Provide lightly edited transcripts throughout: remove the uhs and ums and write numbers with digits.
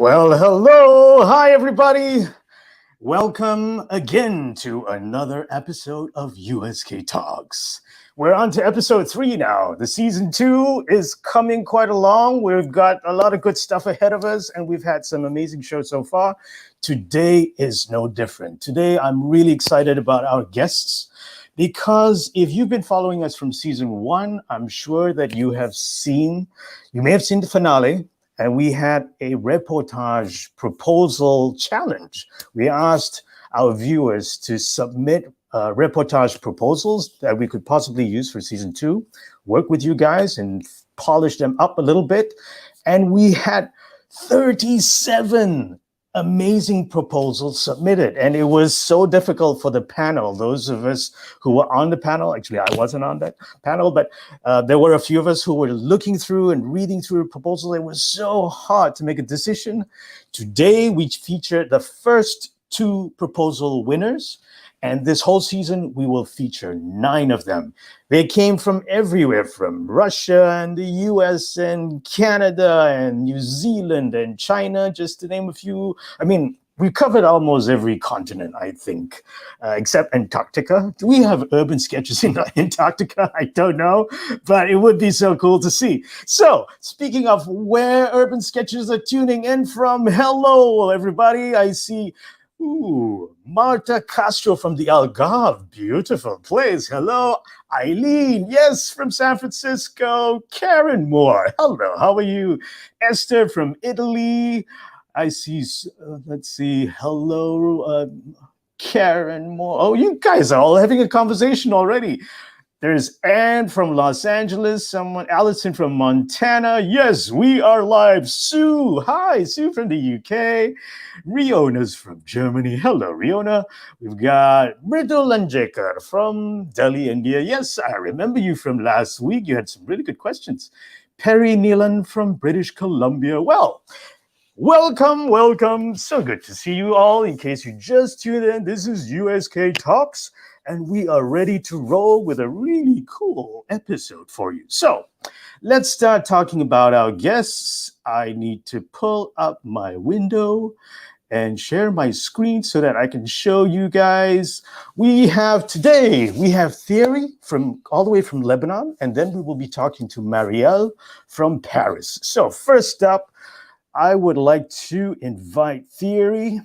Well, hello. Hi, everybody. Welcome again to another episode of USk Talks. We're on to episode 3 now. The season 2 is coming quite along. We've got a lot of good stuff ahead of us, and we've had some amazing shows so far. Today is no different. Today, I'm really excited about our guests because if you've been following us from season 1, I'm sure that you may have seen the finale. And we had a reportage proposal challenge. We asked our viewers to submit reportage proposals that we could possibly use for season 2, work with you guys and polish them up a little bit. And we had 37 amazing proposals submitted. And it was so difficult for the panel, those of us who were on the panel. Actually, I wasn't on that panel, but there were a few of us who were looking through and reading through the proposal. It was so hard to make a decision. Today, we feature the first 2 proposal winners. And this whole season, we will feature 9 of them. They came from everywhere, from Russia and the US and Canada and New Zealand and China, just to name a few. I mean, we covered almost every continent, I think, except Antarctica. Do we have urban sketches in Antarctica? I don't know, but it would be so cool to see. So, speaking of where urban sketches are tuning in from, hello, everybody. I see Marta Castro from the Algarve, beautiful place. Hello, Eileen, yes, from San Francisco. Karen Moore, hello, how are you? Esther from Italy. I see, let's see, hello, Karen Moore. Oh, you guys are all having a conversation already. There's Anne from Los Angeles, Allison from Montana. Yes, we are live. Sue, hi, Sue from the UK. Riona's from Germany. Hello, Riona. We've got Mridu Lanjekar from Delhi, India. Yes, I remember you from last week. You had some really good questions. Perry Neelan from British Columbia. Well, welcome. So good to see you all. In case you just tuned in, this is USk Talks. And we are ready to roll with a really cool episode for you. So let's start talking about our guests. I need to pull up my window and share my screen so that I can show you guys. We have Thierry all the way from Lebanon, and then we will be talking to Marielle from Paris. So first up, I would like to invite Thierry.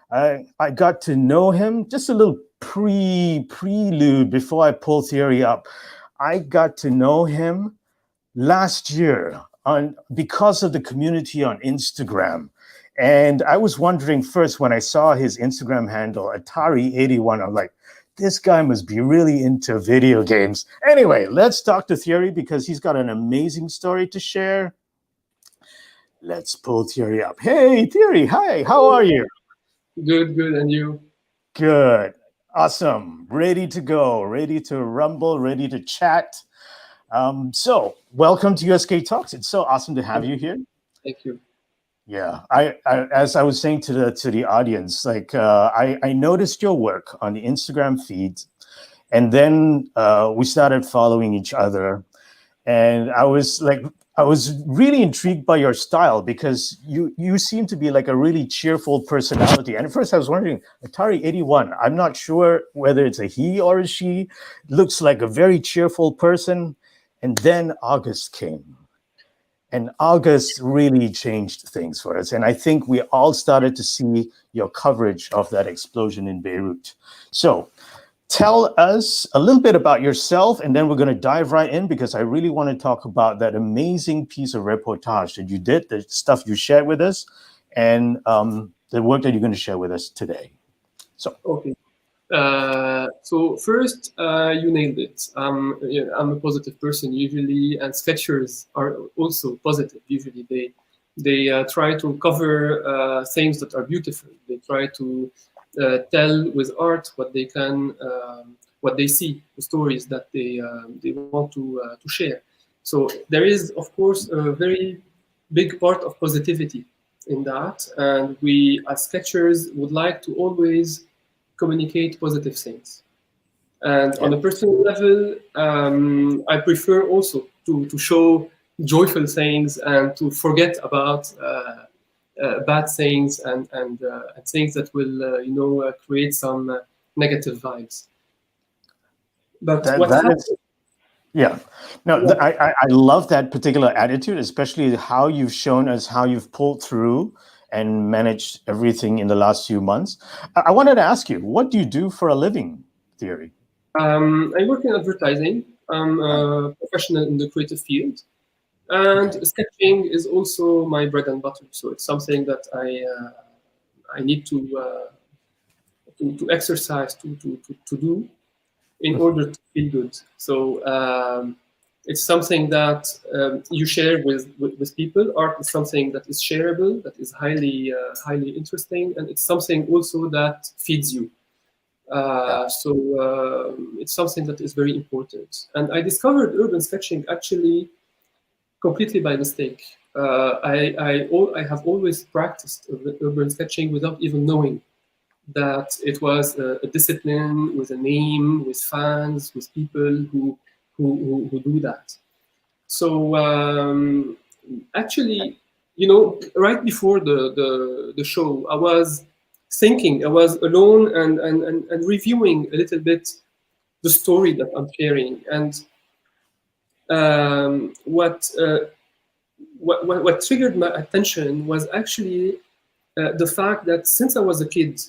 I got to know him, just a little prelude before I pull Thierry up. I got to know him last year because of the community on Instagram. And I was wondering first when I saw his Instagram handle, Atari81, I'm like, this guy must be really into video games. Anyway, let's talk to Thierry because he's got an amazing story to share. Let's pull Thierry up. Hey, Thierry, hi, how are you? Good, and you? Good, awesome, ready to go, ready to rumble, ready to chat. So welcome to USk Talks. It's so awesome to have you here. Thank you. Yeah, I as I was saying to the audience, like I noticed your work on the Instagram feed, and then we started following each other, and I was really intrigued by your style because you seem to be like a really cheerful personality. And at first I was wondering, Atari81, I'm not sure whether it's a he or a she. Looks like a very cheerful person. And then August came. And August really changed things for us. And I think we all started to see your coverage of that explosion in Beirut. So tell us a little bit about yourself, and then we're going to dive right in because I really want to talk about that amazing piece of reportage that you did, the stuff you shared with us, and the work that you're going to share with us today. So, okay. So first, you nailed it. I'm a positive person usually, and sketchers are also positive. Usually, they try to cover things that are beautiful. They try to tell with art what they can, what they see, the stories that they want to share. So there is, of course, a very big part of positivity in that, and we as sketchers would like to always communicate positive things. And on a personal level, I prefer also to show joyful things and to forget about bad things and things that will create some negative vibes. But what That happened? is, yeah. No, I love that particular attitude, especially how you've shown us how you've pulled through and managed everything in the last few months. I wanted to ask you, what do you do for a living, Thierry? I work in advertising. I'm a professional in the creative field, and Okay. sketching is also my bread and butter. So it's something that I need to exercise to do in order to feel good. So it's something that you share with people. Art is something that is shareable, that is highly interesting, and it's something also that feeds you. Yeah. It's something that is very important. And I discovered urban sketching actually completely by mistake. I have always practiced urban sketching without even knowing that it was a discipline with a name, with fans, with people who do that. So actually, right before the show, I was thinking, I was alone and reviewing a little bit the story that I'm sharing. And what triggered my attention was actually the fact that since I was a kid,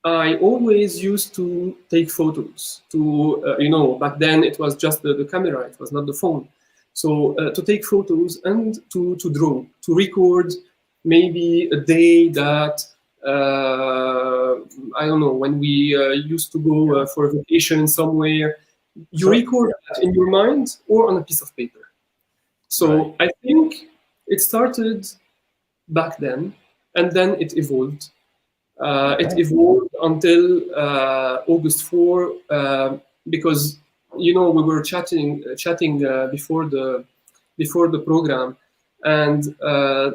I always used to take photos. Back then it was just the camera, it was not the phone. So to take photos and to draw, to record maybe a day that, I don't know, when we used to go for a vacation somewhere, you Sure. record that in your mind or on a piece of paper. So Right. I think it started back then, and then it evolved. It evolved until August 4, because we were chatting before the program, and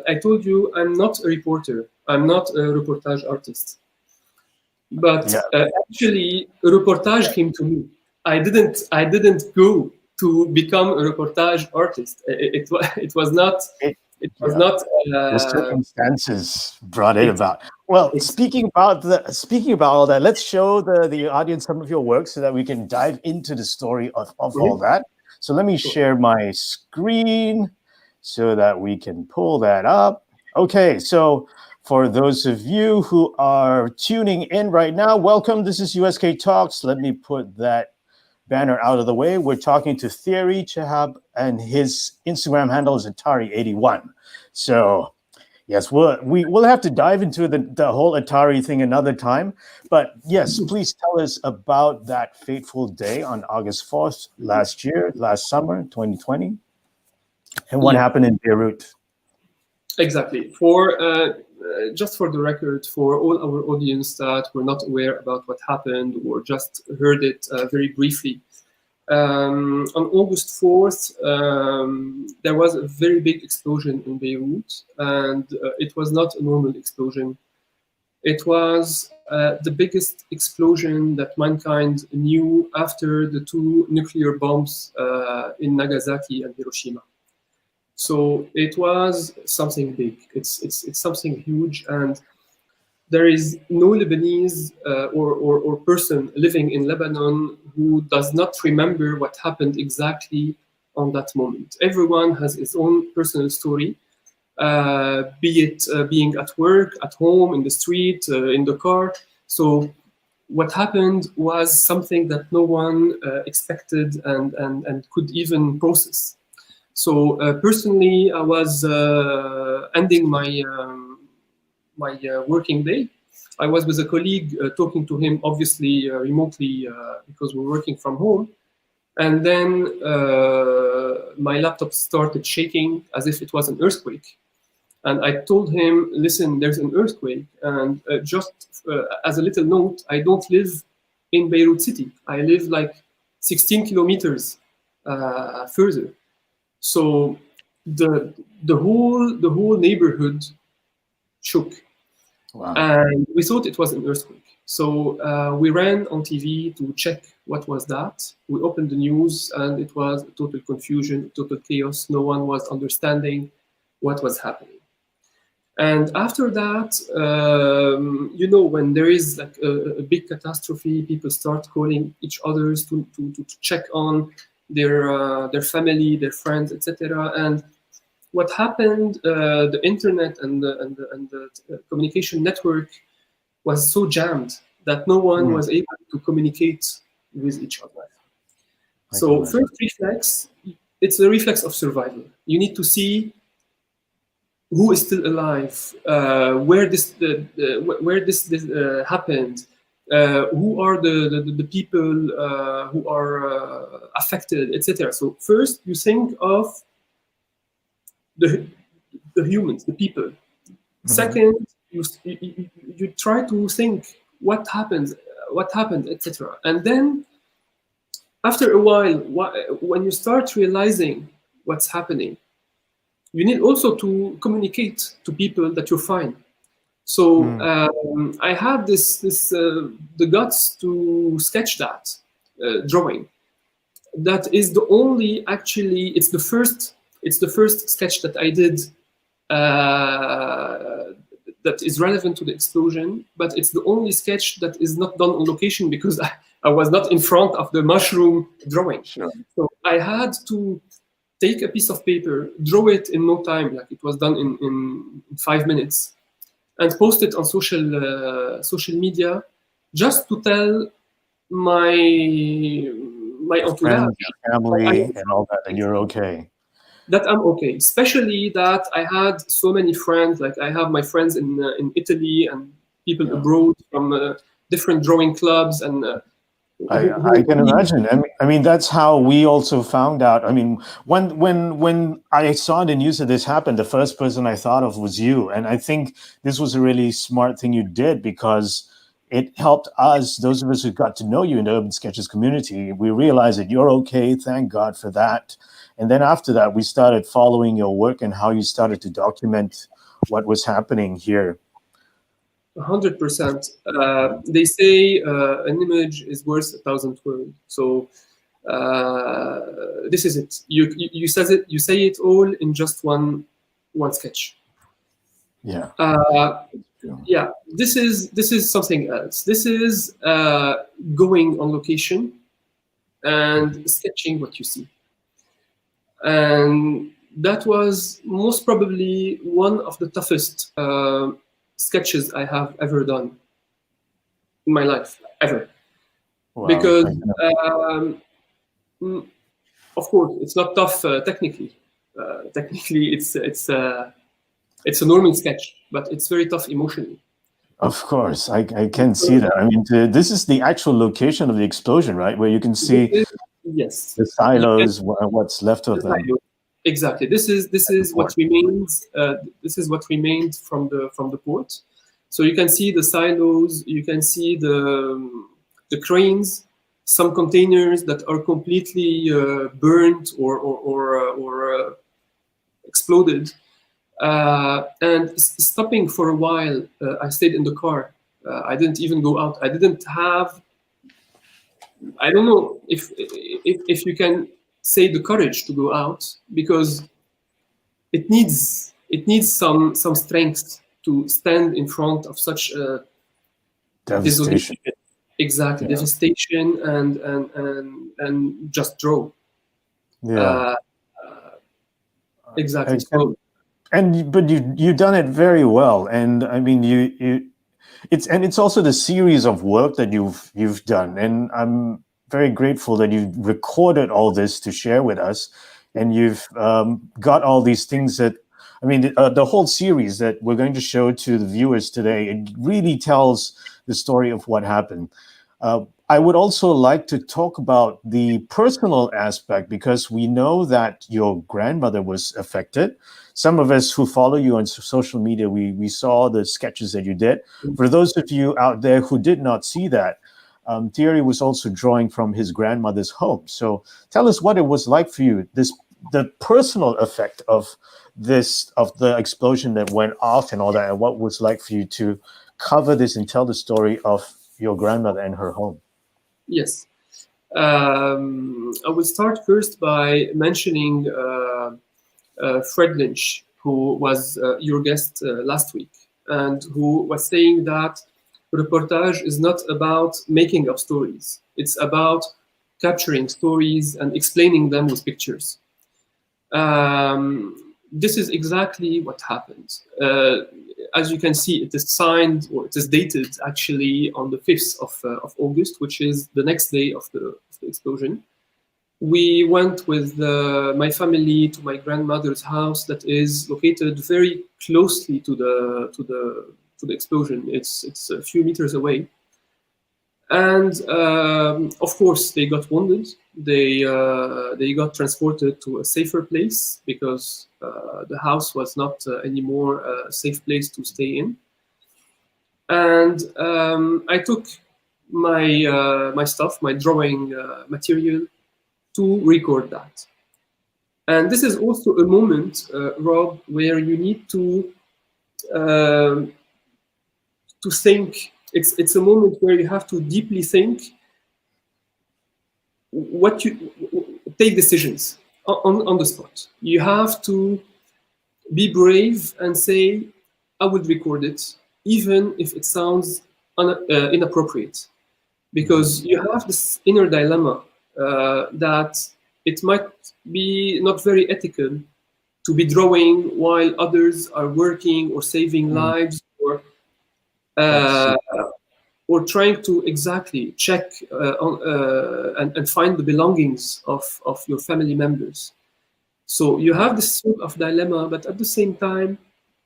I told you I'm not a reporter. I'm not a reportage artist. But Yeah. actually, a reportage came to me. I didn't go to become a reportage artist. It was not. It, It was yeah. not. The Uh, circumstances brought it it, about. Well, it's speaking about all that, let's show the audience some of your work so that we can dive into the story of all that. So let me Sure. share my screen so that we can pull that up. Okay, so for those of you who are tuning in right now, welcome. This is USk Talks. Let me put that banner out of the way. We're talking to Thierry Chehab, and his Instagram handle is Atari81. So yes, we'll have to dive into the whole Atari thing another time. But yes, please tell us about that fateful day on August 4th last summer, 2020, and what Yeah. happened in Beirut. Exactly. For just for the record, for all our audience that were not aware about what happened or just heard it very briefly, on August 4th, there was a very big explosion in Beirut, and it was not a normal explosion. It was the biggest explosion that mankind knew after the two nuclear bombs in Nagasaki and Hiroshima. So it was something big. It's something huge, and there is no Lebanese or person living in Lebanon who does not remember what happened exactly on that moment. Everyone has his own personal story, be it being at work, at home, in the street, in the car. So what happened was something that no one expected and could even process. So personally, I was ending my working day. I was with a colleague talking to him, obviously remotely because we're working from home. And then my laptop started shaking as if it was an earthquake. And I told him, listen, there's an earthquake. And just as a little note, I don't live in Beirut city. I live like 16 kilometers further. So the whole neighborhood shook, Wow. and we thought it was an earthquake. So we ran on TV to check what was that. We opened the news, and it was total confusion, total chaos. No one was understanding what was happening. And after that, when there is like a big catastrophe, people start calling each others to check on their family, their friends, etc. And what happened? The internet and the communication network was so jammed that no one was able to communicate with each other. So first reflex, it's a reflex of survival. You need to see who is still alive, where this happened, who are the people who are affected, etc. So first you think of the humans, the people. Mm-hmm. Second, you try to think what happened, etc. And then after a while, when you start realizing what's happening, you need also to communicate to people that you're fine. So I had the guts to sketch that drawing. That is the only, actually, it's the first sketch that I did that is relevant to the explosion, but it's the only sketch that is not done on location because I was not in front of the mushroom drawing. Sure. So I had to take a piece of paper, draw it in no time, like it was done in 5 minutes, and post it on social media, just to tell my entourage, friends, family, and all that you're okay. That I'm okay. Especially that I had so many friends. Like I have my friends in Italy and people abroad from different drawing clubs and. I can imagine. I mean, that's how we also found out. I mean, when I saw the news that this happened, the first person I thought of was you. And I think this was a really smart thing you did because it helped us, those of us who got to know you in the Urban Sketches community. We realized that you're okay. Thank God for that. And then after that, we started following your work and how you started to document what was happening here. 100%. They say an image is worth 1,000 words. So this is it. You say it all in just one sketch. Yeah. Yeah. This is something else. This is going on location and sketching what you see. And that was most probably one of the toughest sketches I have ever done in my life, ever. Wow. Because, of course, it's not tough technically. Technically, it's a normal sketch, but it's very tough emotionally. Of course, I can see that. I mean, this is the actual location of the explosion, right? Where you can see yes, the silos, what's left of them. Exactly. This is what remains. This is what remained from the port. So you can see the silos. You can see the cranes. Some containers that are completely burnt or exploded. And stopping for a while, I stayed in the car. I didn't even go out. I didn't have. I don't know if you can say the courage to go out, because it needs some strength to stand in front of such a devastation. Exactly, yeah. Devastation and just draw. Yeah. Exactly. But you've done it very well, and I mean it's also the series of work that you've done, and I'm very grateful that you've recorded all this to share with us, and you've got all these things that, I mean, the whole series that we're going to show to the viewers today, it really tells the story of what happened. I would also like to talk about the personal aspect, because we know that your grandmother was affected. Some of us who follow you on social media, we saw the sketches that you did. For those of you out there who did not see that, Thierry was also drawing from his grandmother's home. So tell us what it was like for you, the personal effect of the explosion that went off and all that, and what it was like for you to cover this and tell the story of your grandmother and her home. Yes. I will start first by mentioning Fred Lynch, who was your guest last week, and who was saying that reportage is not about making up stories. It's about capturing stories and explaining them with pictures. This is exactly what happened. As you can see, it is signed, or it is dated actually on the 5th of August, which is the next day of the explosion. We went with my family to my grandmother's house that is located very closely to the explosion. It's a few meters away. And of course, they got wounded. They got transported to a safer place because the house was not anymore a safe place to stay in. And I took my stuff, my drawing material, to record that. And this is also a moment, Rob, where you need to think. It's a moment where you have to deeply think what you take decisions on the spot. You have to be brave and say, I would record it, even if it sounds inappropriate, because you have this inner dilemma that it might be not very ethical to be drawing while others are working or saving lives, or trying to exactly check and find the belongings of your family members. So you have this sort of dilemma, but at the same time,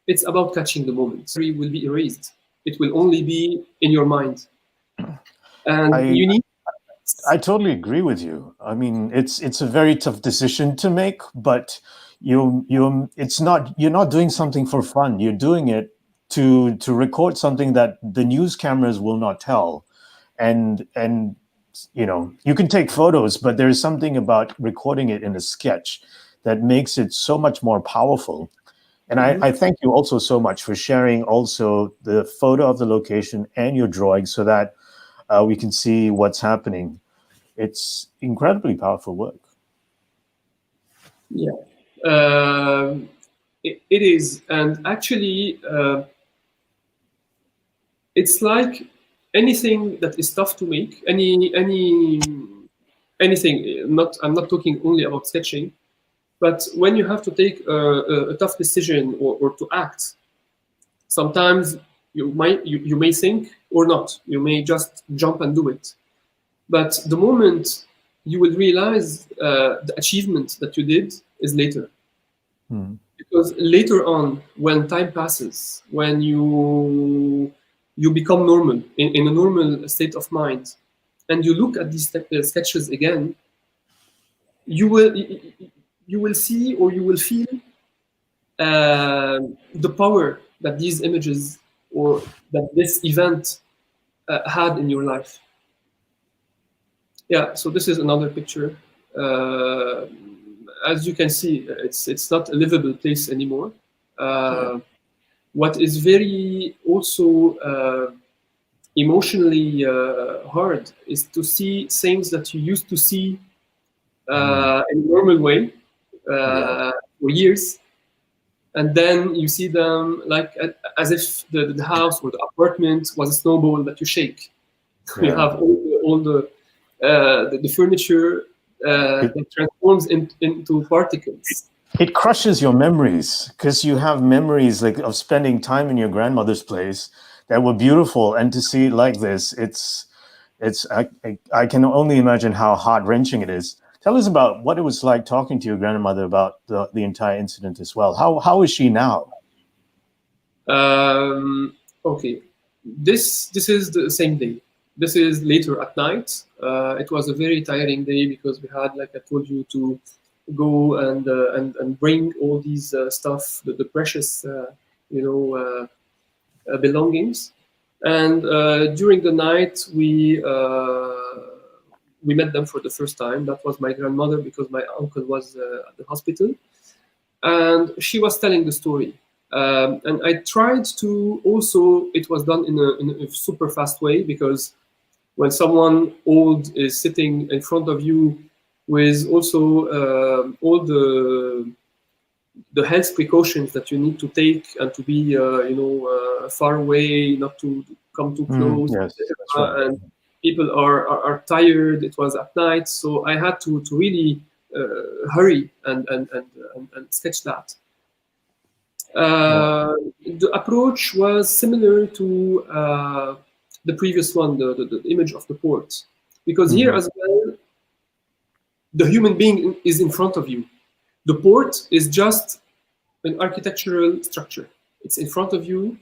it's about catching the moment. It will be erased. It will only be in your mind. And you need... I totally agree with you. I mean, it's a very tough decision to make, but you're not doing something for fun. You're doing it to record something that the news cameras will not tell. And you can take photos, but there's something about recording it in a sketch that makes it so much more powerful. And I thank you also so much for sharing also the photo of the location and your drawing so that we can see what's happening. It's incredibly powerful work. Yeah, it is. And actually, it's like anything that is tough to make, anything. I'm not talking only about sketching, but when you have to take a tough decision or to act, sometimes you may think or not. You may just jump and do it. But the moment you will realize the achievement that you did is later. Because later on, when time passes, when you become normal, in a normal state of mind, and you look at these sketches again, you will see, or you will feel the power that these images or that this event had in your life. Yeah, so this is another picture. As you can see, it's not a livable place anymore. What is very also emotionally hard is to see things that you used to see in a normal way for years, and then you see them like as if the house or the apartment was a snowball that you shake. You have all the furniture that transforms into particles. It crushes your memories because you have memories like of spending time in your grandmother's place that were beautiful, and to see it like this, I can only imagine how heart-wrenching it is. Tell us about what it was like talking to your grandmother about the entire incident as well. How is she now? Okay, this is the same day. This is later at night. It was a very tiring day because we had, like I told you, to go and bring all these stuff, the precious, belongings. And during the night, we met them for the first time. That was my grandmother, because my uncle was at the hospital, and she was telling the story. And I tried to also. It was done in a super fast way, because when someone old is sitting in front of you with also all the the health precautions that you need to take and to be far away, not to come too close, Yes, that's right. and people are tired. It was at night, so I had to really hurry and sketch that. The approach was similar to the previous one, the image of the port, because here as well, the human being is in front of you. The port is just an architectural structure. It's in front of you.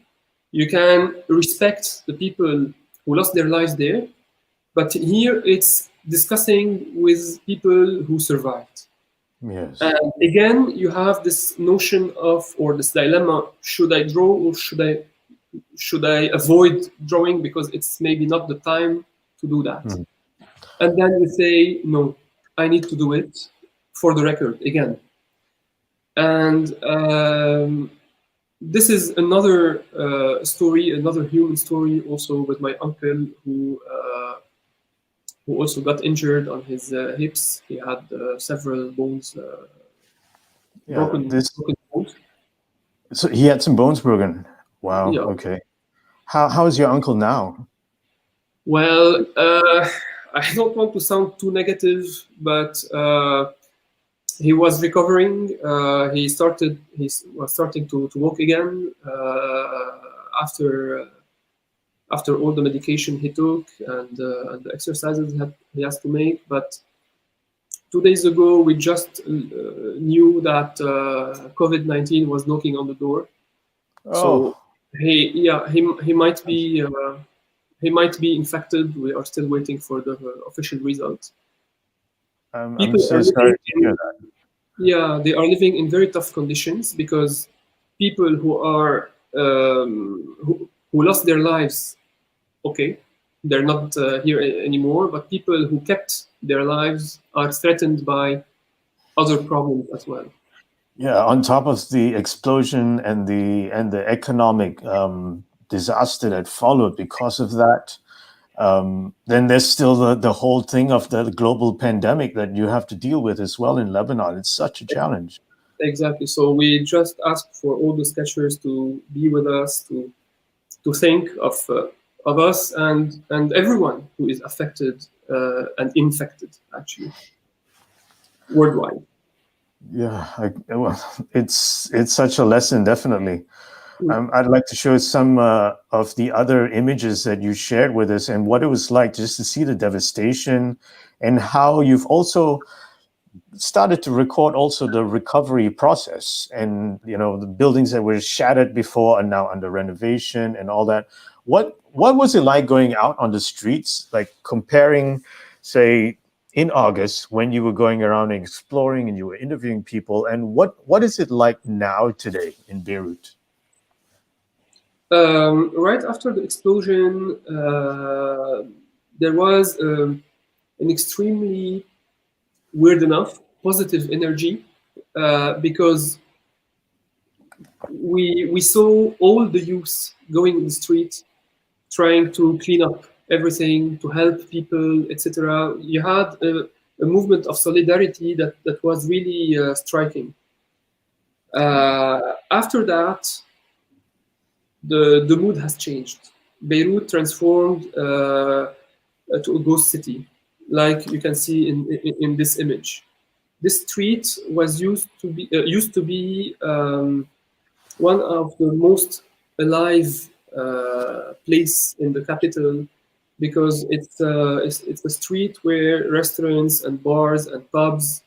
You can respect the people who lost their lives there, but here it's discussing with people who survived. Yes. And again, you have this notion of, or this dilemma: should I draw or should I avoid drawing because it's maybe not the time to do that? And then you say, no, I need to do it for the record again. And this is another story, another human story, also with my uncle who also got injured on his hips. He had several bones, broken bones. So he had some bones broken. Wow. Yeah. Okay. How is your uncle now? Well, I don't want to sound too negative, but he was recovering. He was starting to walk again after all the medication he took and the exercises he has to make. But 2 days ago, we just knew that COVID-19 was knocking on the door. So he might be infected. We are still waiting for the official result. I'm so sorry to hear that. Yeah, they are living in very tough conditions because people who are who lost their lives, okay, they're not here anymore. But people who kept their lives are threatened by other problems as well. Yeah, on top of the explosion and the economic disaster that followed because of that, then there's still the whole thing of the global pandemic that you have to deal with as well in Lebanon. It's such a challenge. Exactly. So we just asked for all the sketchers to be with us, to think of us and everyone who is affected and infected, actually, worldwide. Yeah, it's such a lesson, definitely. I'd like to show some of the other images that you shared with us and what it was like just to see the devastation and how you've also started to record also the recovery process and, you know, the buildings that were shattered before are now under renovation and all that. What was it like going out on the streets, like comparing, say, in August when you were going around and exploring and you were interviewing people, and what is it like now today in Beirut? Right after the explosion, there was an extremely, weird enough, positive energy because we saw all the youth going in the street, trying to clean up everything, to help people, etc. You had a movement of solidarity that was really striking. After that, the mood has changed. Beirut transformed to a ghost city, like you can see in this image. This street was used to be one of the most alive place in the capital, because it's a street where restaurants and bars and pubs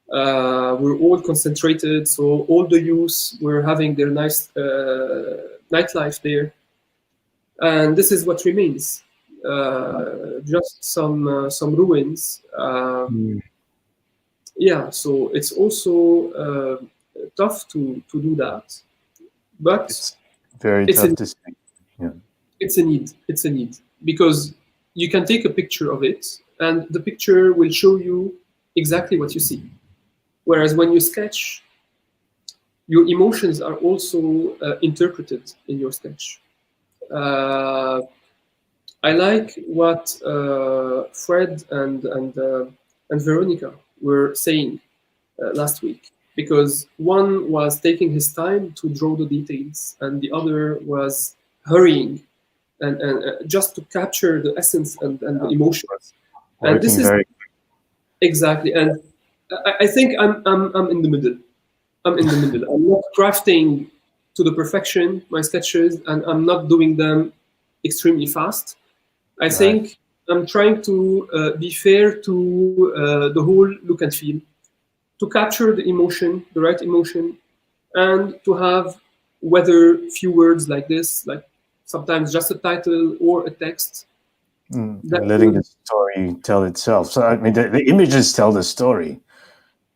were all concentrated. So all the youth were having their nice nightlife there, and this is what remains. Just some ruins. Yeah, so it's also tough to do that, but It's very tough to see. Yeah. It's a need because you can take a picture of it and the picture will show you exactly what you see. Whereas when you sketch, your emotions are also interpreted in your sketch. I like what Fred and Veronica were saying last week. because one was taking his time to draw the details, and the other was hurrying and just to capture the essence and the emotions. And this Working is very. exactly, and I think I'm in the middle. I'm in the middle. I'm not crafting to the perfection my sketches, and I'm not doing them extremely fast. I Right. think I'm trying to be fair to the whole look and feel, to capture the emotion, the right emotion, and to have whether few words like this, like sometimes just a title or a text, that And letting would the story tell itself. So I mean, the images tell the story,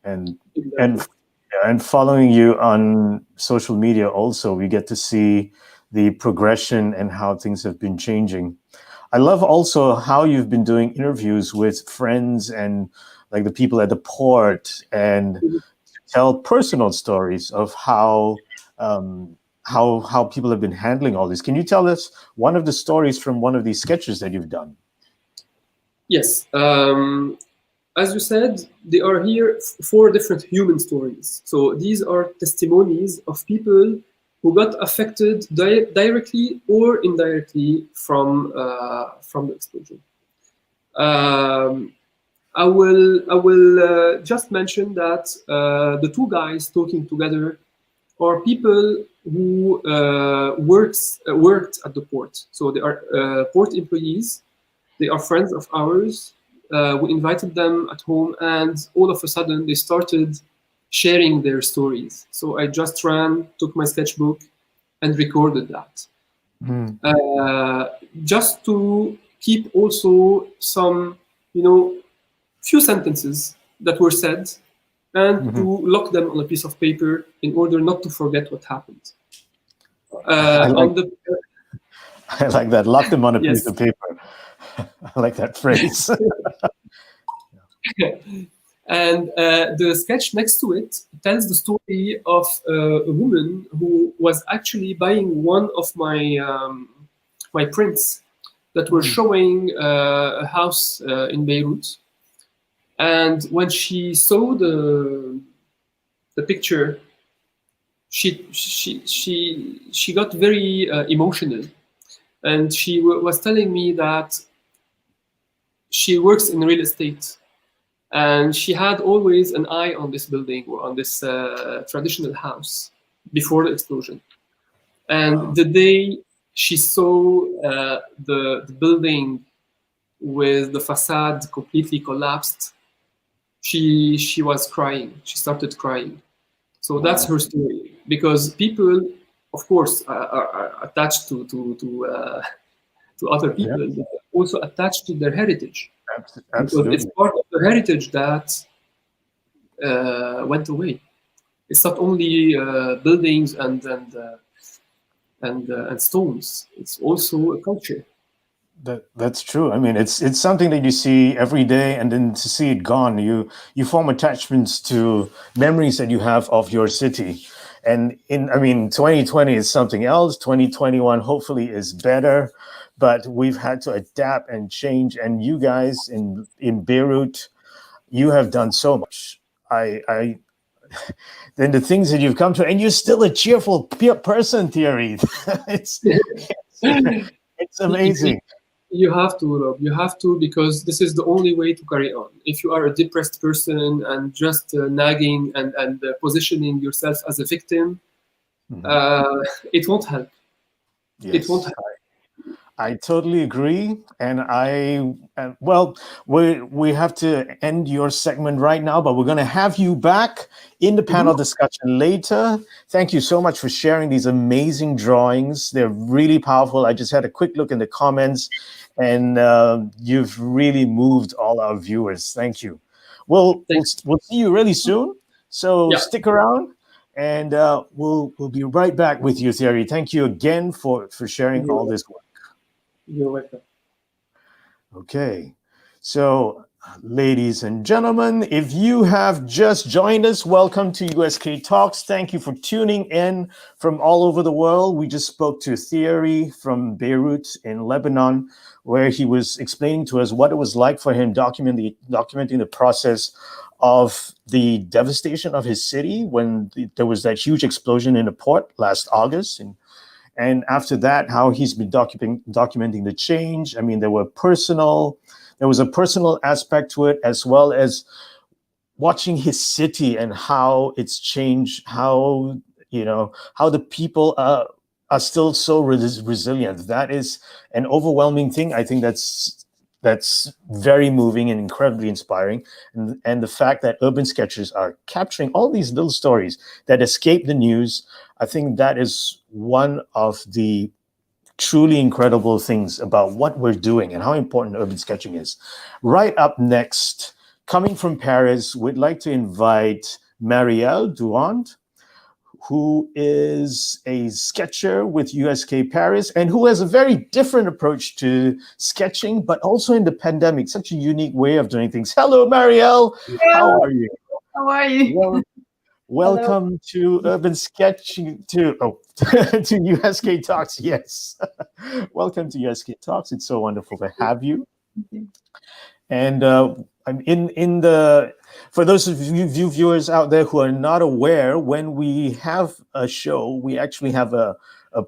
and and exactly. yeah, and following you on social media also, we get to see the progression and how things have been changing. I love also how you've been doing interviews with friends and like the people at the port and tell personal stories of how people have been handling all this. Can you tell us one of the stories from one of these sketches that you've done? Yes. As you said, they are here four different human stories. So these are testimonies of people who got affected directly or indirectly from the explosion. Um, I will just mention that the two guys talking together are people who worked at the port. So they are port employees. They are friends of ours. We invited them at home, and all of a sudden they started sharing their stories. So I just took my sketchbook, and recorded that. Mm. Uh, just to keep also some, few sentences that were said, and to Mhm. lock them on a piece of paper in order not to forget what happened. I like On the I like that. Lock them on a piece Yes. of paper. I like that phrase. And the sketch next to it tells the story of a woman who was actually buying one of my prints that were Mm. showing a house in Beirut. And when she saw the picture, she got very emotional, and she was telling me that she works in real estate, and she had always an eye on this building or on this traditional house before the explosion. And Wow. the day she saw the building with the facade completely collapsed, she was crying. She started crying. So that's Wow. her story. Because people, of course, are attached to other Yeah, people, but also attached to their heritage, because it's absolutely. part of the heritage that went away. It's not only buildings and stones. It's also a culture. That's true. I mean, it's something that you see every day, and then to see it gone, you form attachments to memories that you have of your city. And I mean, 2020 is something else. 2021 hopefully is better, but we've had to adapt and change. And you guys in Beirut, you have done so much. I then the things that you've come to, and you're still a cheerful person, Thierry. it's, it's it's You amazing. you have to, Rob. You have to, because this is the only way to carry on. If you are a depressed person and just nagging and positioning yourself as a victim, Mhm. uh, it won't help. It won't Yes, help. I totally agree. And well, we have to end your segment right now, but we're going to have you back in the Mhm. panel discussion later. Thank you so much for sharing these amazing drawings. They're really powerful. I just had a quick look in the comments, and you've really moved all our viewers. Thank you. Thank We'll see you really soon. So Yeah, stick around. And we'll be right back with you, Thierry. Thank you again for sharing you're all welcome. this work. You're welcome. Okay, so Ladies and gentlemen, if you have just joined us, welcome to USk Talks. Thank you for tuning in from all over the world. We just spoke to Thierry from Beirut in Lebanon, where he was explaining to us what it was like for him documenting the process of the devastation of his city when there was that huge explosion in the port last August. And after that, how he's been documenting the change. I mean, there was a personal aspect to it, as well as watching his city and how it's changed, how the people are still so resilient. That is an overwhelming thing. I think that's very moving and incredibly inspiring. And the fact that urban sketchers are capturing all these little stories that escape the news, I think that is one of the truly incredible things about what we're doing and how important urban sketching is. Right up next, coming from Paris, we'd like to invite Marielle Durand, who is a sketcher with USk Paris and who has a very different approach to sketching, but also in the pandemic, such a unique way of doing things. Hello, Marielle. How are you? How are you? Well, welcome to Urban Sketching, to USk Talks. Yes. Welcome to USk Talks. It's so wonderful to have you. And I'm in the, for those of you viewers out there who are not aware, when we have a show, we actually have a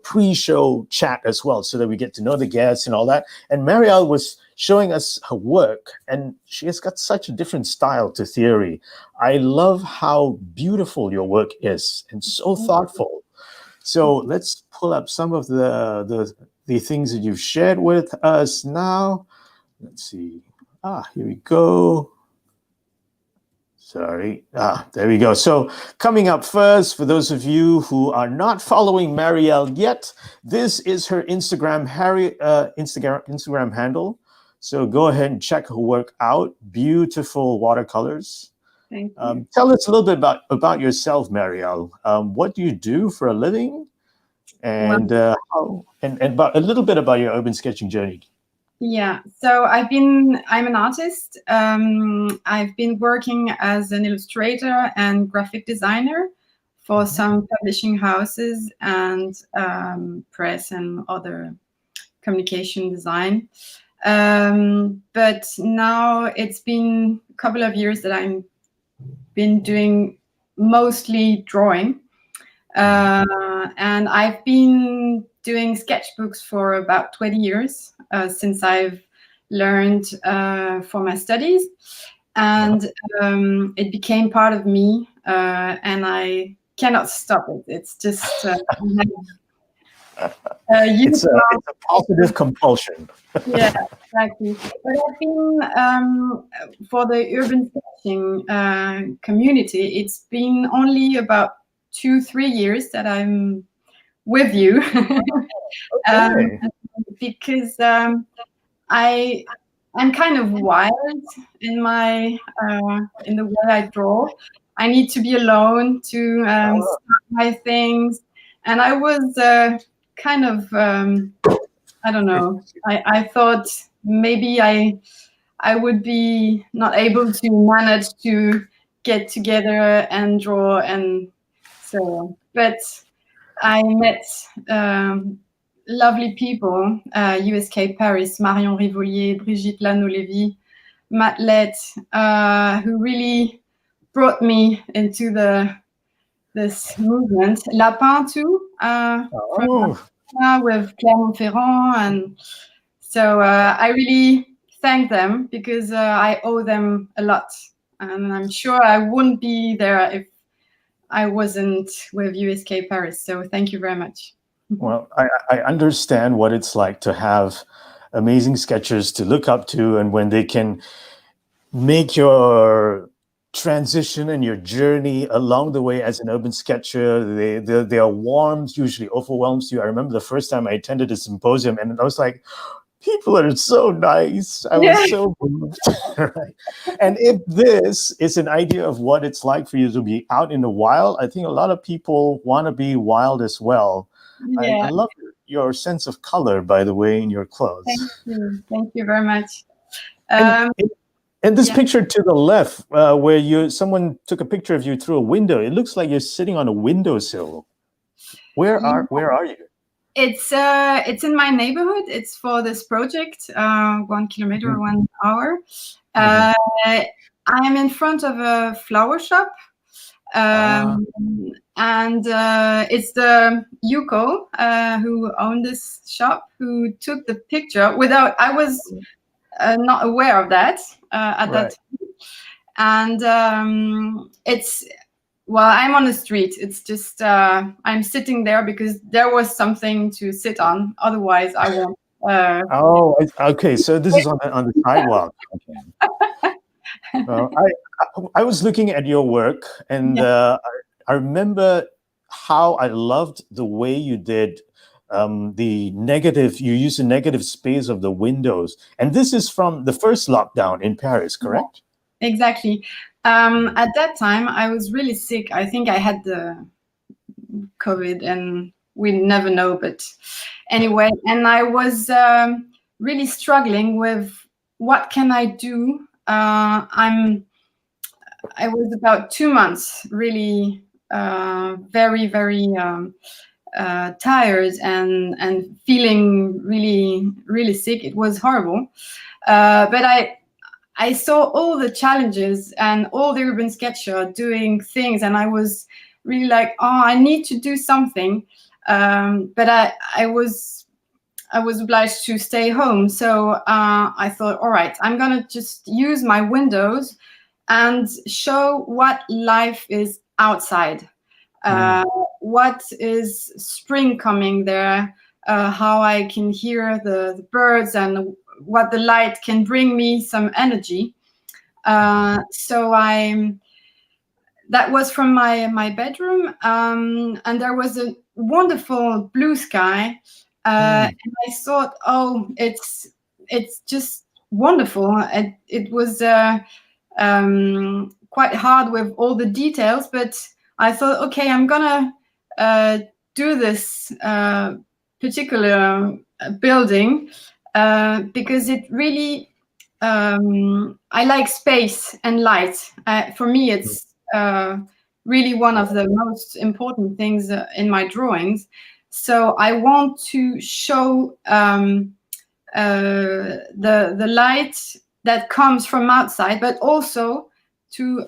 pre-show chat as well, so that we get to know the guests and all that. And Marielle was showing us her work, and she has got such a different style to Thierry. I love how beautiful your work is and so thoughtful. So let's pull up some of the things that you've shared with us now. Let's see. Here we go. Sorry. There we go. So coming up first, for those of you who are not following Marielle yet, this is her Instagram handle. So go ahead and check her work out. Beautiful watercolors. Thank you. Tell us a little bit about yourself, Marielle. What do you do for a living? And about a little bit about your urban sketching journey. Yeah, so I'm an artist. I've been working as an illustrator and graphic designer for some publishing houses and press and other communication design. But now it's been a couple of years that I've been doing mostly drawing. And I've been doing sketchbooks for about 20 years since I've learned for my studies, and it became part of me, and I cannot stop it. It's just it's a positive compulsion. Yeah, exactly. But I've been for the urban sketching community, it's been only about 2-3 years that I'm with you. Okay. Because I'm kind of wild in my in the way I draw. I need to be alone to start my things, and I was kind of I don't know. I thought maybe I would be not able to manage to get together and draw, and so, but I met lovely people, USk Paris, Marion Rivolier, Brigitte Lano-Lévy, Matt Lett, who really brought me into this movement. Lapin too, with Clermont-Ferrand, and so I really thank them because I owe them a lot, and I'm sure I wouldn't be there if I wasn't with USk Paris. So thank you very much. Well, I understand what it's like to have amazing sketchers to look up to, and when they can make your transition and your journey along the way as an urban sketcher, their warmth usually overwhelms you. I remember the first time I attended a symposium, and I was like, people are so nice. I was so moved. Right? And if this is an idea of what it's like for you to be out in the wild, I think a lot of people want to be wild as well. I love your sense of color, by the way, in your clothes. Thank you very much. And this Yeah. picture to the left, where someone took a picture of you through a window, it looks like you're sitting on a windowsill. Where are you? It's in my neighborhood. It's for this project, 1 kilometer, Mhm. 1 hour. Mhm. I am in front of a flower shop. And it's the USk who owned this shop who took the picture without. I was not aware of that at that Right. time. And it's, well, I'm on the street. It's just I'm sitting there because there was something to sit on. Otherwise, I won't. Oh, okay. So this is on the sidewalk. Okay. I was looking at your work, and Yeah. I remember how I loved the way you did the negative. You use the negative space of the windows, and this is from the first lockdown in Paris, correct? Exactly. At that time, I was really sick. I think I had the COVID, and we never know. But anyway, and I was really struggling with what can I do. I was about 2 months really very, very tired and feeling really, really sick. It was horrible. But I saw all the challenges and all the urban sketcher doing things, and I was really like, oh, I need to do something. But I was obliged to stay home. So I thought, all right, I'm gonna just use my windows and show what life is outside. What is spring coming there? How I can hear the birds, and what the light can bring me some energy. So that was from my bedroom, and there was a wonderful blue sky, and I thought, oh, it's just wonderful. It was quite hard with all the details, but I thought, okay, I'm gonna do this particular building because it really I like space and light. For me, it's really one of the most important things in my drawings. So I want to show the light that comes from outside, but also to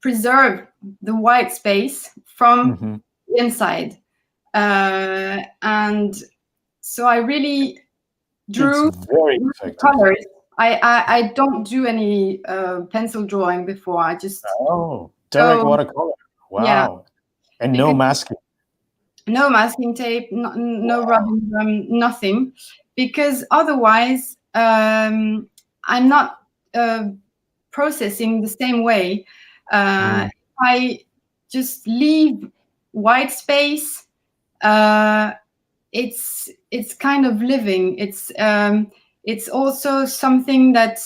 preserve the white space from inside. And so I really drew It's very effective. colors. I don't do any pencil drawing before. I just direct watercolor. Wow. Yeah, and no masking. No masking tape, no rubbing them, nothing, because otherwise I'm not processing the same way. I just leave white space. It's kind of living. It's also something that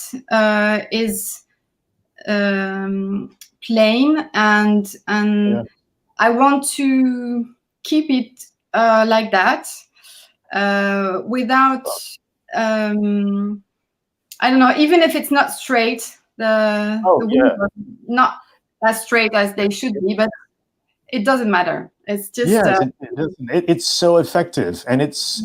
is plain, and I want to keep it like that without I don't know, even if it's not straight, the windows not as straight as they should be, but it doesn't matter. It's just it's so effective, and it's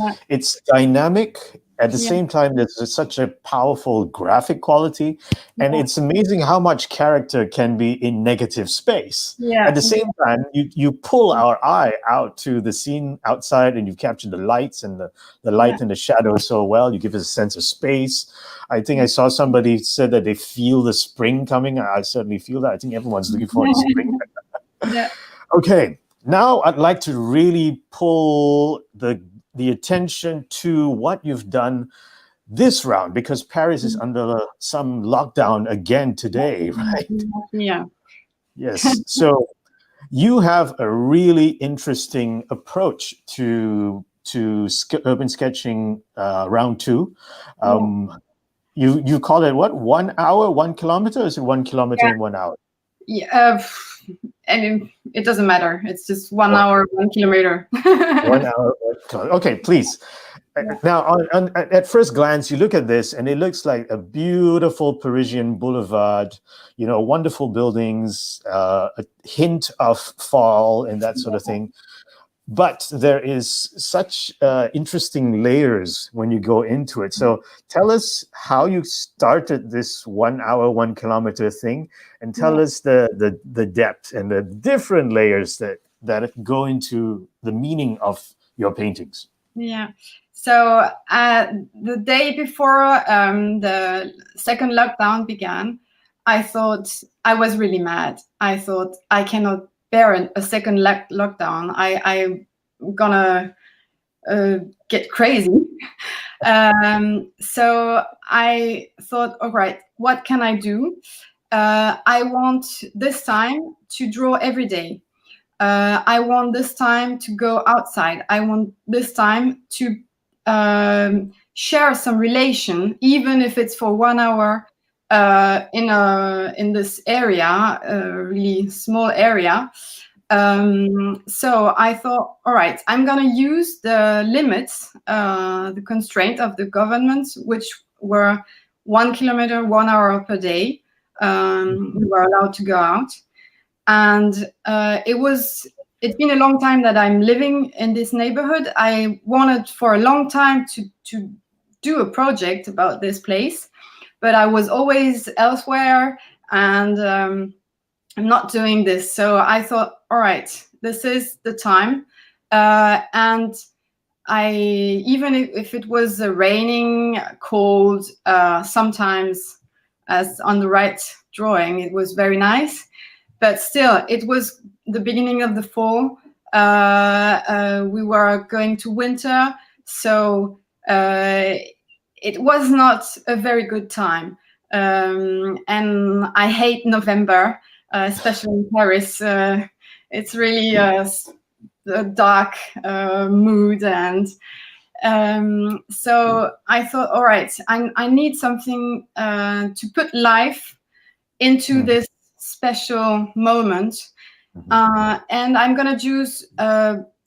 dynamic at the same time. There's such a powerful graphic quality, and it's amazing how much character can be in negative space. At the same time, you pull our eye out to the scene outside, and you capture the lights and the light and the shadows so well. You give us a sense of space. I think I saw somebody said that they feel the spring coming. I certainly feel that. I think everyone's looking forward to spring. Okay, now I'd like to really pull the attention to what you've done this round, because Paris is under some lockdown again today, right? Yeah. Yes. So you have a really interesting approach to urban sketching round 2. You call it what? 1 hour, 1 kilometer? Or is it 1 kilometer in 1 hour? Yeah. And it doesn't matter. It's just 1 hour, 1 kilometer. 1 hour. Okay, please Now, at first glance, you look at this and it looks like a beautiful Parisian boulevard, wonderful buildings, a hint of fall and that sort of thing. But there is such interesting layers when you go into it. So tell us how you started this 1 hour, 1 kilometer thing, and tell us the depth and the different layers that go into the meaning of your paintings. Yeah. So the day before the second lockdown began, I thought I was really mad. I thought I cannot bear a second lockdown. I'm gonna get crazy. So I thought, all right, what can I do? I want this time to draw every day. I want this time to go outside. I want this time to share some relation, even if it's for 1 hour in this area, a really small area. So I thought, all right, I'm going to use the limits, the constraint of the government, which were 1 kilometer, 1 hour per day. We were allowed to go out. And it's been a long time that I'm living in this neighborhood. I wanted for a long time to do a project about this place, but I was always elsewhere and I'm not doing this. So I thought, all right, this is the time. And even if it was raining, cold, sometimes, as on the right drawing, it was very nice. But still, it was the beginning of the fall. We were going to winter, so it was not a very good time. And I hate November, especially in Paris. It's really a dark mood. And so I thought, all right, I need something to put life into this special moment. And I'm going to choose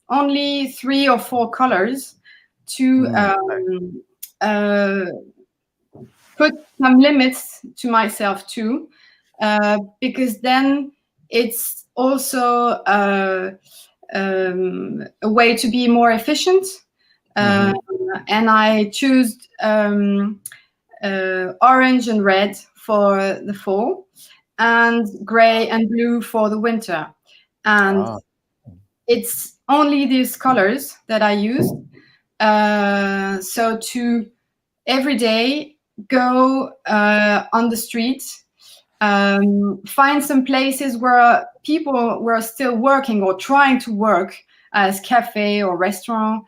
only 3 or 4 colors to put some limits to myself too, because then it's also a way to be more efficient. And I choose orange and red for the fall, and gray and blue for the winter. And it's only these colors that I use. So to every day go on the street, find some places where people were still working or trying to work, as cafe or restaurant.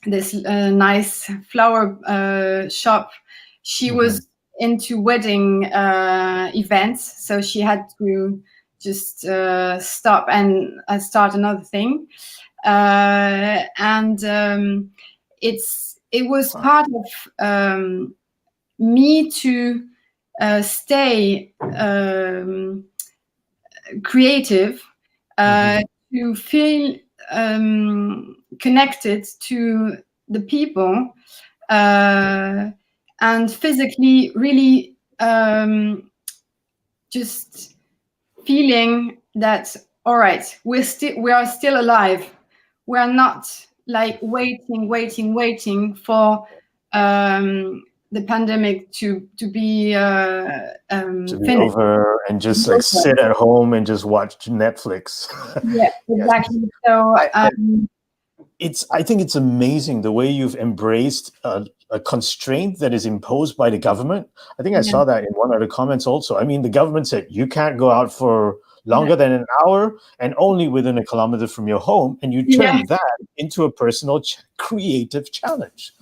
This nice flower shop, she was into wedding events, so she had to just stop and start another thing. And it was part of me to stay creative, to feel connected to the people, and physically really just feeling that, all right, we are still alive. We are not like waiting for the pandemic to be over and just like sit at home and just watch Netflix. Yeah, exactly. So I think it's amazing the way you've embraced a constraint that is imposed by the government. I think I saw that in one of the comments also. I mean, the government said you can't go out for longer than an hour and only within a kilometer from your home, and you turn that into a personal creative challenge.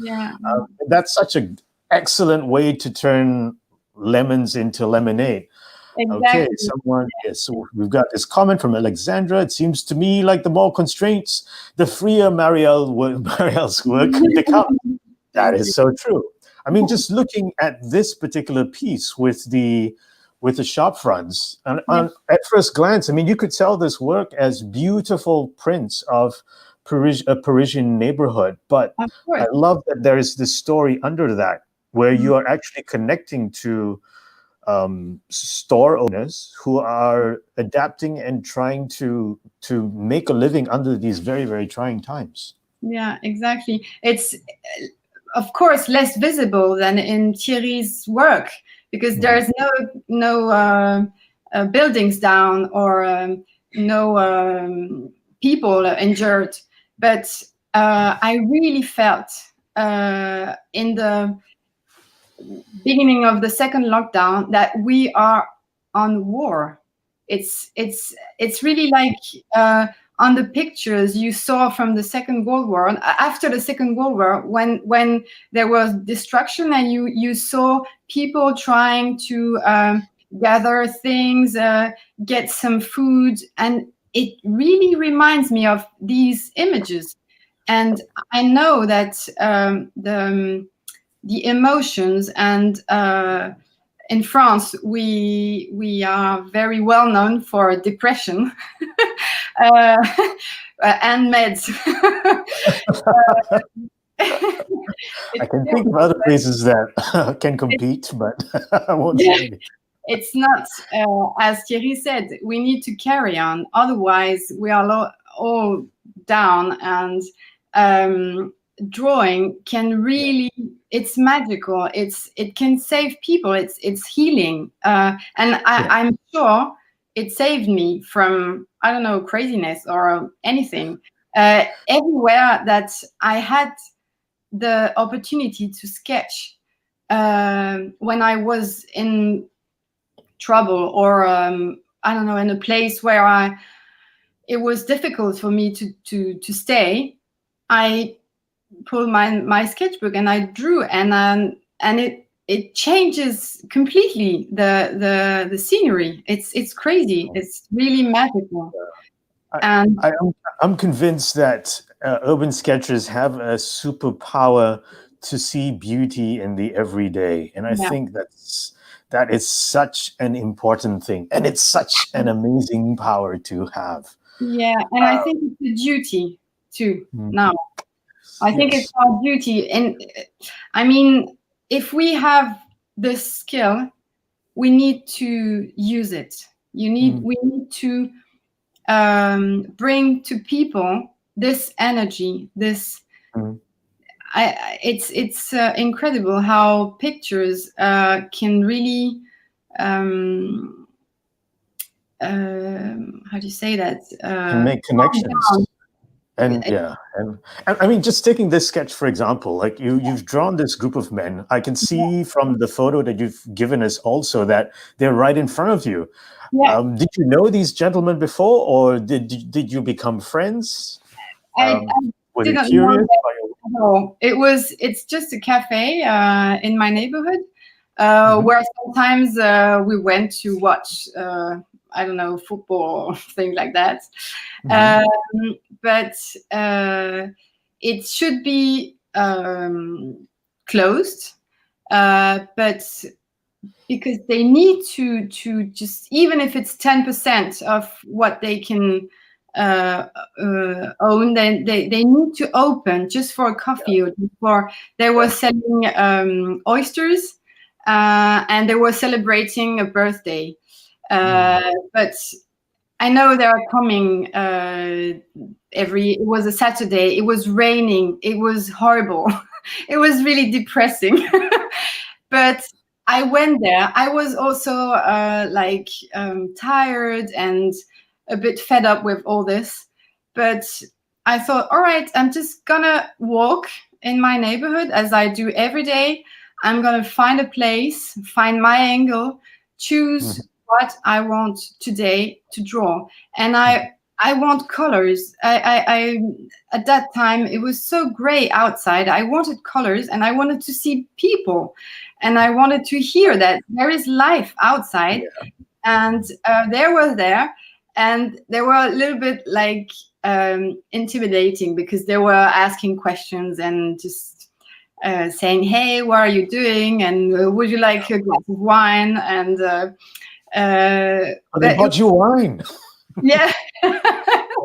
That's such an excellent way to turn lemons into lemonade. Exactly. Okay, so we've got this comment from Alexandra. It seems to me like the more constraints, the freer Marielle's work becomes. That is so true. I mean, just looking at this particular piece with the shop fronts, and at first glance, I mean, you could sell this work as beautiful prints of a Parisian neighborhood, but Of course. I love that there is this story under that where you are actually connecting to store owners who are adapting and trying to make a living under these very, very trying times. Yeah, exactly. It's of course less visible than in Thierry's work because there's no buildings down or no people injured. But I really felt in the beginning of the second lockdown that we are on war. It's really like on the pictures you saw from the Second World War, after the Second World War, when there was destruction and you saw people trying to gather things, get some food, and it really reminds me of these images. And I know that the emotions and in France, we are very well known for depression and meds. I can think of other places that can compete, but I won't say anything. It's not, as Thierry said, we need to carry on. Otherwise, we are all down. And drawing can really, it's magical. It can save people. It's healing. I'm sure it saved me from, I don't know, craziness or anything. Everywhere that I had the opportunity to sketch when I was in trouble or I don't know, in a place where it was difficult for me to stay, I pulled my sketchbook and I drew, and it changes completely the scenery. It's crazy. It's really magical. I'm convinced that urban sketchers have a superpower to see beauty in the everyday, and I think that is such an important thing, and it's such an amazing power to have. Yeah, and I think it's a duty too. Now, I think it's our duty, and I mean, if we have this skill, we need to use it. We need to bring to people this energy. This. It's incredible how pictures can really how do you say that? Can make connections. And I mean, just taking this sketch, for example, like you've drawn this group of men. I can see from the photo that you've given us also that they're right in front of you. Yeah. Did you know these gentlemen before, or did you become friends? I didn't know that. It's just a cafe in my neighborhood where sometimes we went to watch I don't know, football or things like that. But it should be closed. But because they need to just, even if it's 10% of what they can own, then they need to open just for a coffee or for, they were selling oysters and they were celebrating a birthday. But I know they are coming it was a Saturday, it was raining, it was horrible. It was really depressing. But I went there. I was also tired and a bit fed up with all this. But I thought, all right, I'm just gonna walk in my neighborhood as I do every day. I'm gonna find a place, find my angle, choose what I want today to draw. And I want colors. I at that time, it was so gray outside. I wanted colors and I wanted to see people. And I wanted to hear that there is life outside. Yeah. And they were there. And they were a little bit like intimidating because they were asking questions and just saying, hey, what are you doing? And would you like a glass of wine? And they bought you wine. Yeah.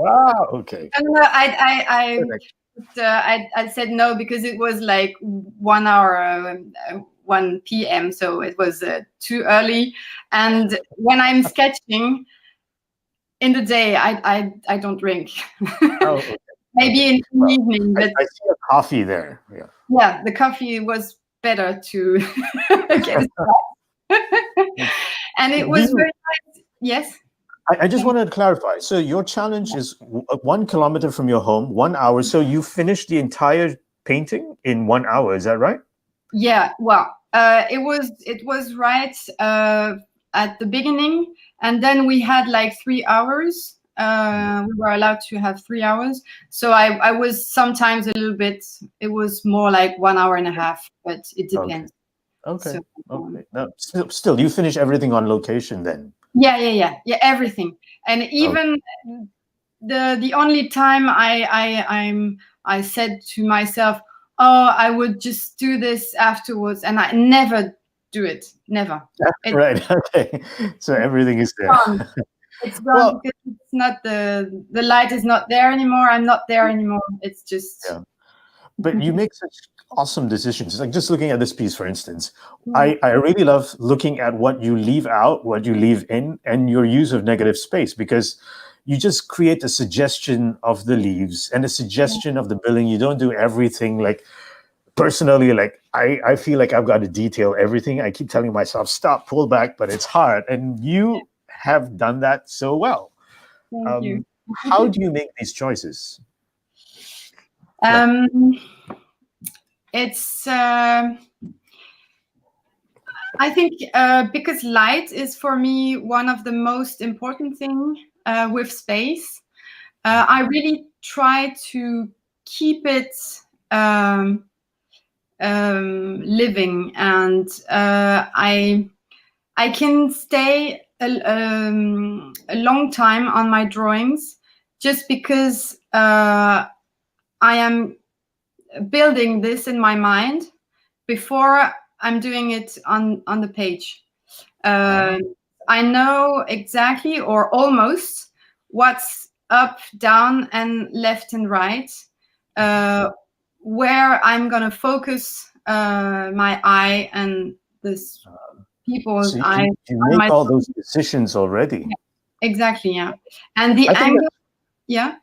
Wow. Okay. And I said no because it was like 1 hour, 1 p.m. So it was too early. And when I'm sketching in the day, I don't drink. Oh, okay. Maybe in the evening, but I see a coffee there. Yeah. yeah, the coffee was better to get started. And it was very nice. Yes. I just wanted to clarify. So your challenge is 1 kilometer from your home, 1 hour. So you finished the entire painting in 1 hour. Is that right? Yeah. Well, it was right at the beginning, and then we had like 3 hours. We were allowed to have 3 hours. So I was sometimes a little bit. It was more like 1 hour and a half, but it depends. Okay. So, Okay. Now, still, you finish everything on location then. Yeah, everything. And even the only time I said to myself, oh, I would just do this afterwards, and I never do it. Never. Right. Okay. So everything is there. It's gone because it's not the light is not there anymore. I'm not there anymore. It's just. Yeah. But you make such awesome decisions. Like just looking at this piece, for instance, I really love looking at what you leave out, what you leave in, and your use of negative space, because you just create a suggestion of the leaves and a suggestion of the building. You don't do everything. Like personally, like I feel like I've got to detail everything. I keep telling myself, stop, pull back, but it's hard. And you have done that so well. Thank you. How do you make these choices? It's I think because light is for me one of the most important thing with space. I really try to keep it living, and I can stay a long time on my drawings just because I am building this in my mind before I'm doing it on the page. I know exactly or almost what's up, down, and left and right, where I'm gonna focus my eye and this people's eye. You make all those decisions already. Yeah, exactly, yeah. And the angle, yeah.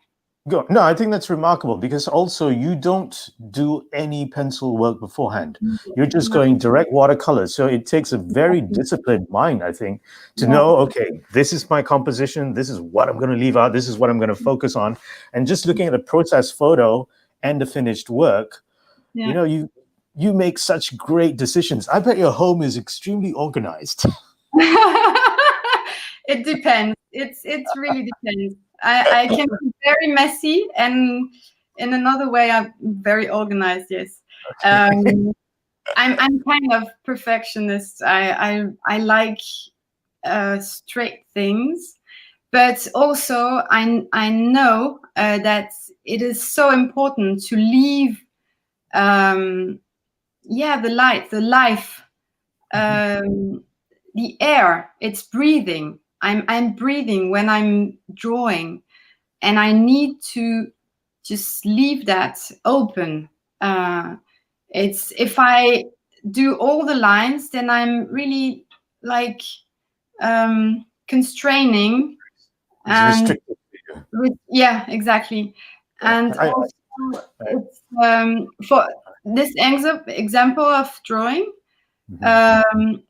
No, I think that's remarkable, because also you don't do any pencil work beforehand. You're just going direct watercolor. So it takes a very disciplined mind, I think, to know, okay, this is my composition. This is what I'm going to leave out. This is what I'm going to focus on. And just looking at the process photo and the finished work, you know, you make such great decisions. I bet your home is extremely organized. It depends. It's really depends. I can be very messy, and in another way, I'm very organized. Yes, I'm kind of perfectionist. I like straight things, but also I know that it is so important to leave, the light, the life, the air. It's breathing. I'm breathing when I'm drawing, and I need to just leave that open. It's if I do all the lines, then I'm really like constraining, and exactly. And also, it's, for this example of drawing.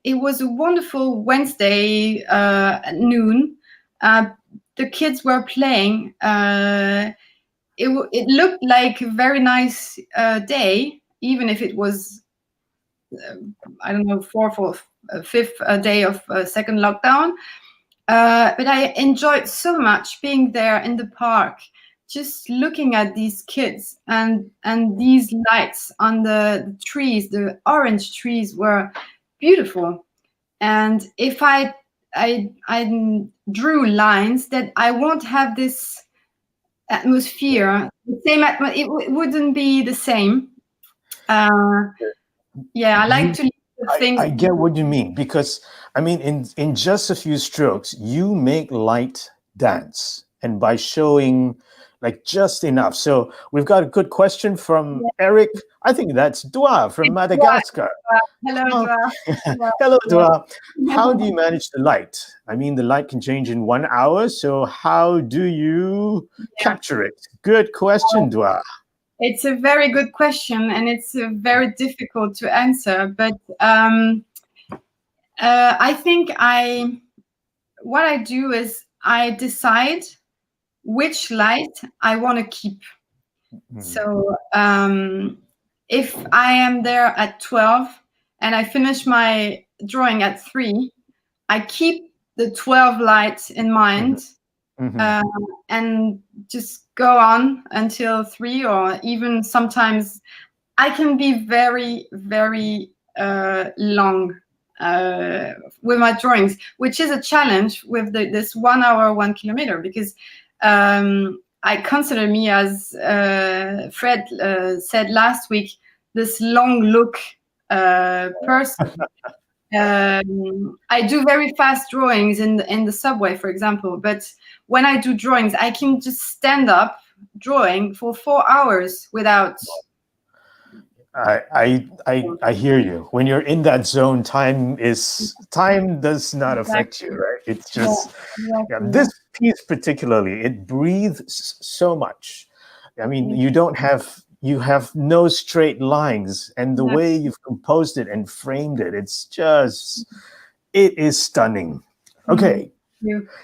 It was a wonderful Wednesday at noon. The kids were playing. It looked like a very nice day, even if it was, I don't know, fifth day of second lockdown. But I enjoyed so much being there in the park, just looking at these kids and these lights on the trees. The orange trees were beautiful. And if I drew lines that I won't have this atmosphere, the same it wouldn't be the same. I like to leave things. I get what you mean, because I mean, in just a few strokes, you make light dance. and by showing like just enough. So we've got a good question from Eric. I think that's Dua from Madagascar. Hello, How- Dua. Hello, Dua. How do you manage the light? I mean, the light can change in 1 hour. So how do you capture it? Good question, Dua. It's a very good question, and it's very difficult to answer. But I think what I do is I decide which light I want to keep. So if I am there at 12 and I finish my drawing at 3, I keep the 12 light in mind and just go on until 3, or even sometimes I can be very, very long with my drawings, which is a challenge with this 1 hour, 1 kilometer, because I consider me, as Fred said last week, this long look person. I do very fast drawings in the subway, for example, but when I do drawings, I can just stand up drawing for 4 hours without. I hear you. When you're in that zone, time does not affect you, right? It's just this piece particularly, it breathes so much. I mean, you have no straight lines, and the way you've composed it and framed it, it is stunning. Okay.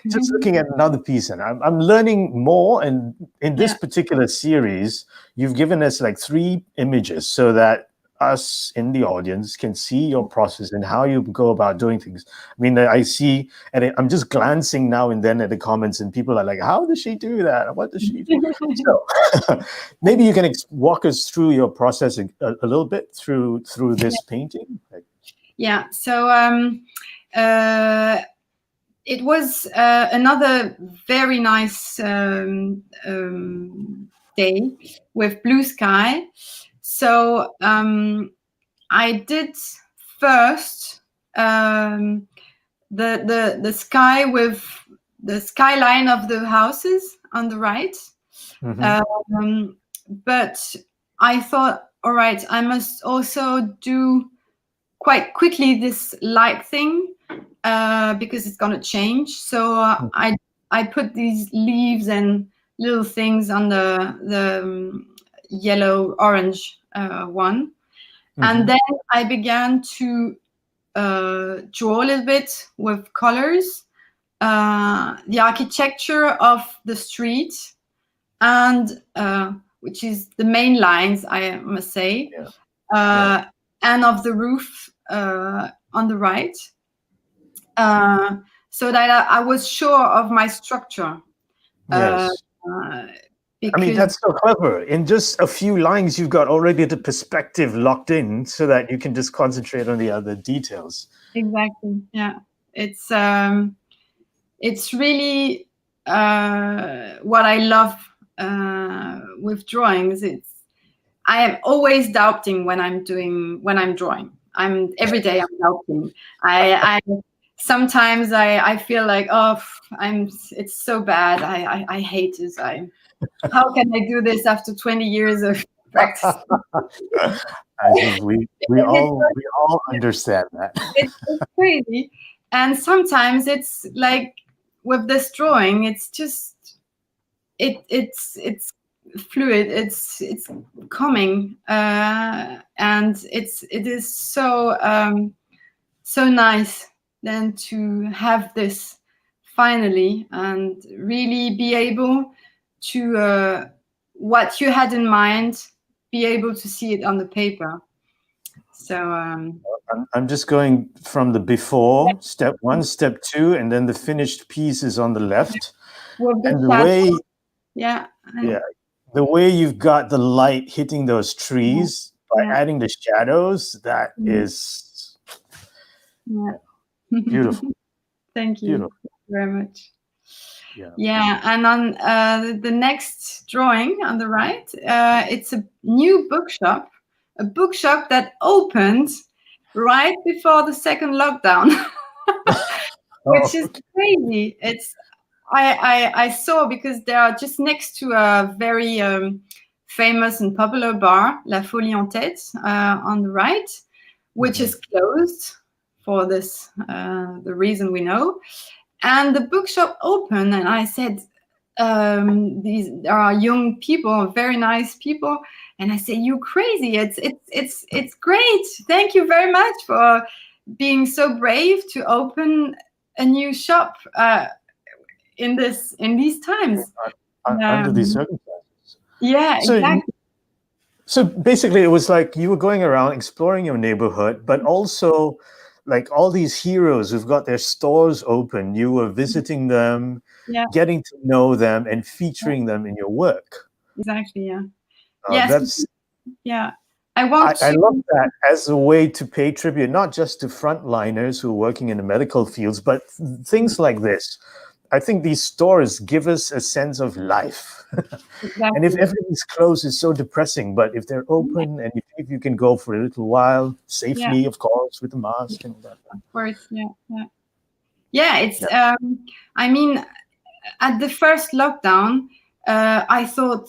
Just looking at another piece, and I'm learning more. And in this particular series, you've given us like 3 images so that us in the audience can see your process and how you go about doing things. I mean, I see, and I'm just glancing now and then at the comments, and people are like, "How does she do that? What does she do?" So maybe you can walk us through your process a little bit through this painting. Yeah. So. It was another very nice day with blue sky. So I did first the sky with the skyline of the houses on the right. But I thought, all right, I must also do quite quickly this light thing. Because it's gonna change, so I put these leaves and little things on the yellow orange one, and then I began to draw a little bit with colors, the architecture of the street, and which is the main lines, I must say, and of the roof on the right. So that I was sure of my structure. Yes. I mean, that's so clever. In just a few lines, you've got already the perspective locked in so that you can just concentrate on the other details. Exactly. Yeah. It's really what I love with drawings. I am always doubting when I'm drawing. Every day I'm doubting. Sometimes I feel like, it's so bad. I hate it. How can I do this after 20 years of practice? I think we all understand that. It's crazy. And sometimes it's like with this drawing, it's just it's fluid. It's coming, and it is so nice then to have this finally and really be able to what you had in mind, be able to see it on the paper. So I'm just going from the before, step 1, step 2, and then the finished piece is on the left. And the way the way you've got the light hitting those trees by adding the shadows, that is beautiful. Thank you. Beautiful. Thank you very much. Yeah, and on the next drawing on the right, it's a new bookshop, that opened right before the second lockdown, which is crazy. I saw, because they are just next to a very famous and popular bar, La Folie en Tête, on the right, which is closed for this the reason we know. And the bookshop opened, and I said, these are young people, very nice people, and I say, "You crazy? It's great. Thank you very much for being so brave to open a new shop in these times." Under these circumstances. Yeah, So exactly. So basically, it was like you were going around exploring your neighborhood, but also like all these heroes who've got their stores open. You were visiting them, Yeah, getting to know them, and featuring them in your work. exactly. Yeah. Yes. That's Yeah. I want I to. love that as a way to pay tribute, not just to frontliners who are working in the medical fields, but things like this. I think these stores give us a sense of life. And if Exactly. everything's closed, it's so depressing. But if they're open and if you can go for a little while, Yeah, safely, of course, with a mask and that. of course. Yeah. Yeah. Yeah. It's. Yeah. I mean, at the first lockdown, I thought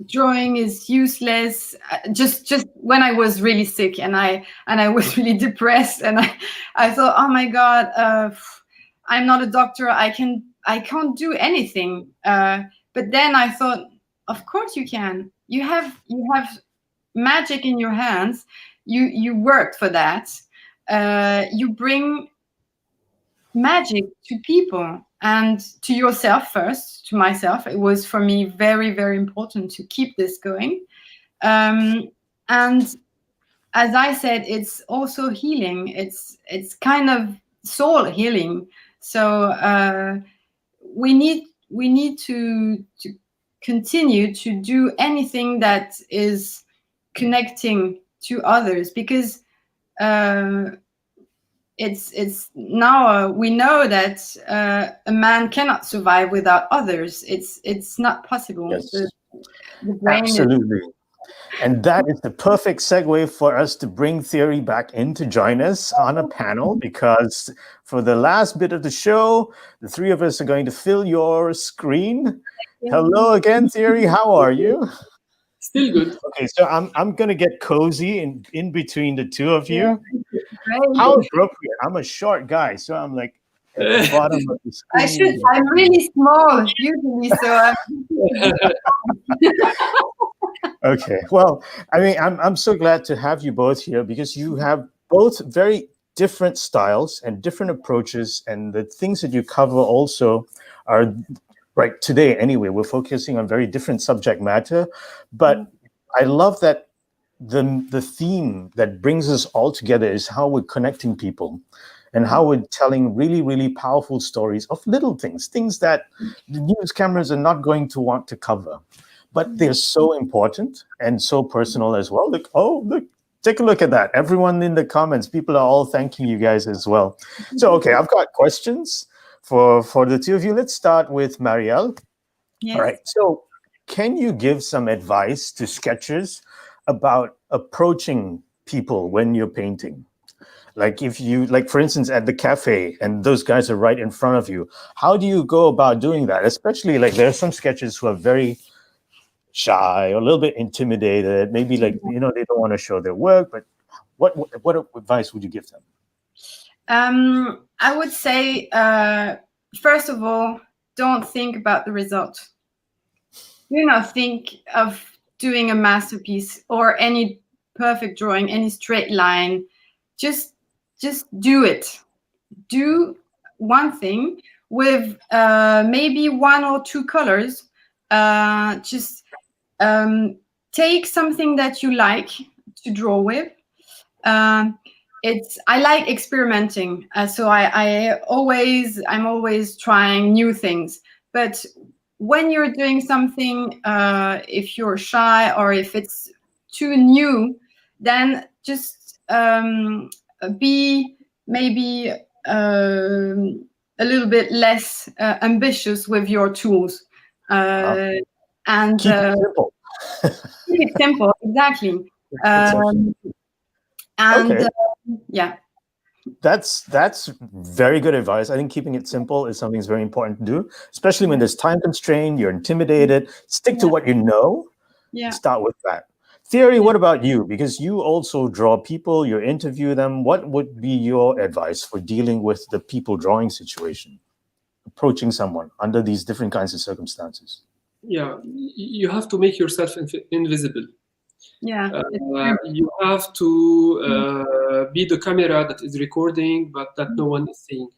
drawing is useless. Just when I was really sick, and I was really depressed, and I thought, oh my God, I'm not a doctor. I can't do anything. But then I thought, of course you can. You have magic in your hands. You worked for that. You bring magic to people and to yourself first. To myself, it was for me very, very important to keep this going. And as I said, it's also healing. It's kind of soul healing. So we need to continue to do anything that is connecting to others, because it's now we know that a man cannot survive without others. It's not possible. Yes, The brain absolutely. And that is the perfect segue for us to bring Thierry back in to join us on a panel, because for the last bit of the show, the three of us are going to fill your screen. Hello again, Thierry. How are you? Still good. Okay, so I'm gonna get cozy in between the two of you. great. How appropriate! I'm a short guy, so I'm like at the bottom of the screen. I'm really small usually, so Okay, well, I mean, I'm so glad to have you both here, because you have both very different styles and different approaches, and the things that you cover also are right today. Anyway, we're focusing on very different subject matter, but I love that the theme that brings us all together is how we're connecting people and how we're telling really, really powerful stories of little things that the news cameras are not going to want to cover. But they're so important and so personal as well. Look, take a look at that. Everyone in the comments, people are all thanking you guys as well. So, okay, I've got questions for the two of you. Let's start with Marielle. yes. All right. So, can you give some advice to sketchers about approaching people when you're painting? Like if you, like for instance, at the cafe and those guys are right in front of you, how do you go about doing that? Especially like there are some sketchers who are very shy or a little bit intimidated. Maybe like, they don't want to show their work, but what advice would you give them? I would say, first of all, don't think about the result. Do not think of doing a masterpiece or any perfect drawing, any straight line. Just do it. Do one thing with maybe one or two colors. Just take something that you like to draw with. I like experimenting, so I'm always trying new things. But when you're doing something, if you're shy or if it's too new, then just be maybe a little bit less ambitious with your tools. And Keep it simple. keep it simple, exactly. Okay. Yeah. That's very good advice. I think keeping it simple is something that's very important to do, especially when there's time constraint, you're intimidated. Stick to what you know. Yeah. Start with that. Thierry, what about you? Because you also draw people, you interview them. What would be your advice for dealing with the people drawing situation, approaching someone under these different kinds of circumstances? Yeah, you have to make yourself invisible. Yeah. You have to be the camera that is recording, but that no one is seeing.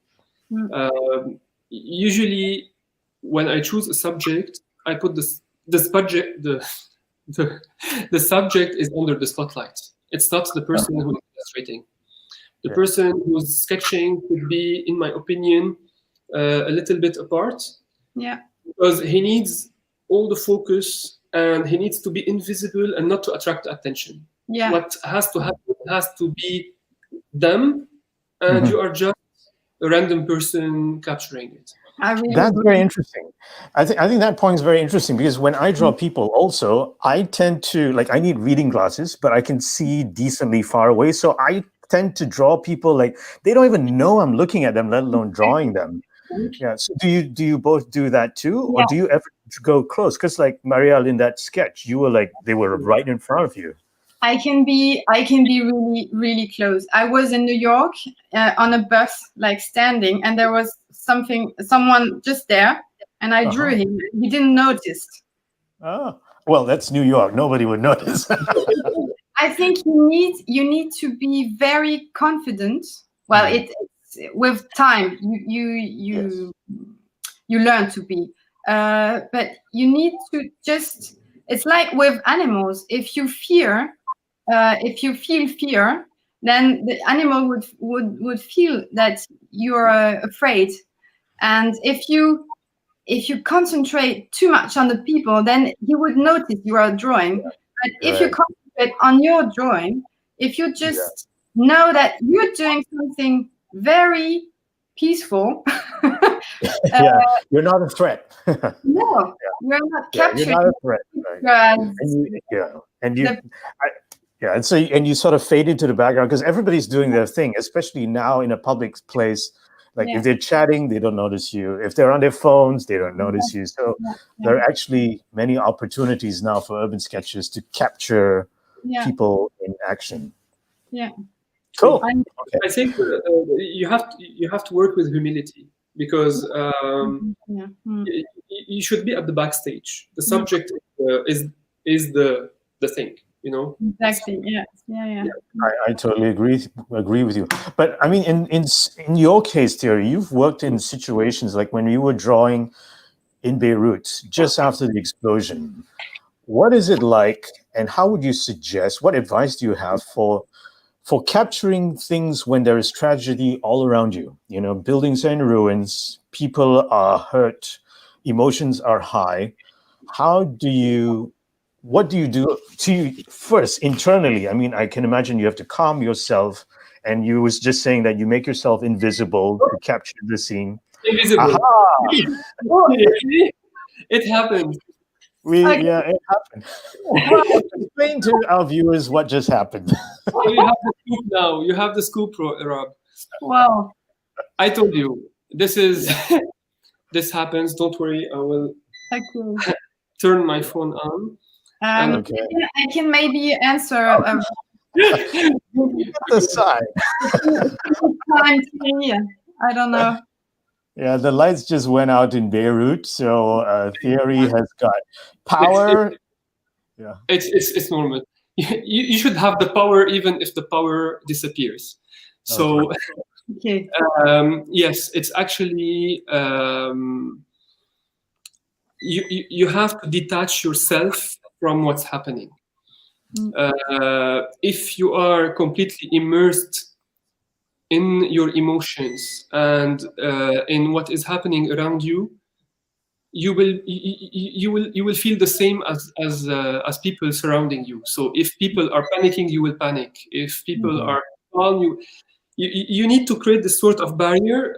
Usually, when I choose a subject, I put the subject is under the spotlight. It's not the person who is illustrating. The person who's sketching could be, in my opinion, a little bit apart. Yeah. Because he needs all the focus and he needs to be invisible and not to attract attention. Yeah. What has to happen has to be them, and you are just a random person capturing it. That's very interesting. I think that point is very interesting because when I draw people also, I tend to, like, I need reading glasses, but I can see decently far away. So I tend to draw people like they don't even know I'm looking at them, let alone drawing them. Yeah. So do you both do that too? Or do you ever go close? Because like Marielle in that sketch, you were like, they were right in front of you. I can be really, really close. I was in New York on a bus, like standing, and there was someone just there, and I drew him. He didn't notice. Oh, well, that's New York. Nobody would notice. I think you need to be very confident. Well, it's with time you learn to be, but you need to just. It's like with animals. If you feel fear, then the animal would feel that you're afraid, and if you concentrate too much on the people, then he would notice you are drawing. But if you concentrate on your drawing, if you just know that you're doing something very peaceful, you're not a threat. No, you're not capturing. You're not a threat. Right? And you sort of fade into the background because everybody's doing their thing, especially now in a public place. Like if they're chatting, they don't notice you. If they're on their phones, they don't notice you. So there are actually many opportunities now for urban sketches to capture people in action. Yeah. Cool. I think you have to work with humility because you should be at the backstage. The subject is the thing. You know. Exactly. Yeah. I totally agree with you. But I mean, in your case, Thierry, you've worked in situations like when you were drawing in Beirut just after the explosion. What is it like, and how would you suggest? What advice do you have for capturing things when there is tragedy all around you? You know, buildings are in ruins, people are hurt, emotions are high. What do you do first internally? I mean, I can imagine you have to calm yourself, and you was just saying that you make yourself invisible to capture the scene. Invisible. It happened. It happened. Well, explain to our viewers what just happened. So you have the scoop now. You have the scoop, Rob. Wow. I told you this this happens. Don't worry. I will turn my phone on. I can maybe answer. The side. I don't know. Yeah, the lights just went out in Beirut, so Thierry has got power. It's normal. You should have the power even if the power disappears. So, yes, it's actually you have to detach yourself from what's happening. If you are completely immersed in your emotions and in what is happening around you, you will feel the same as people surrounding you. So if people are panicking, you will panic. If people are calm, you need to create this sort of barrier,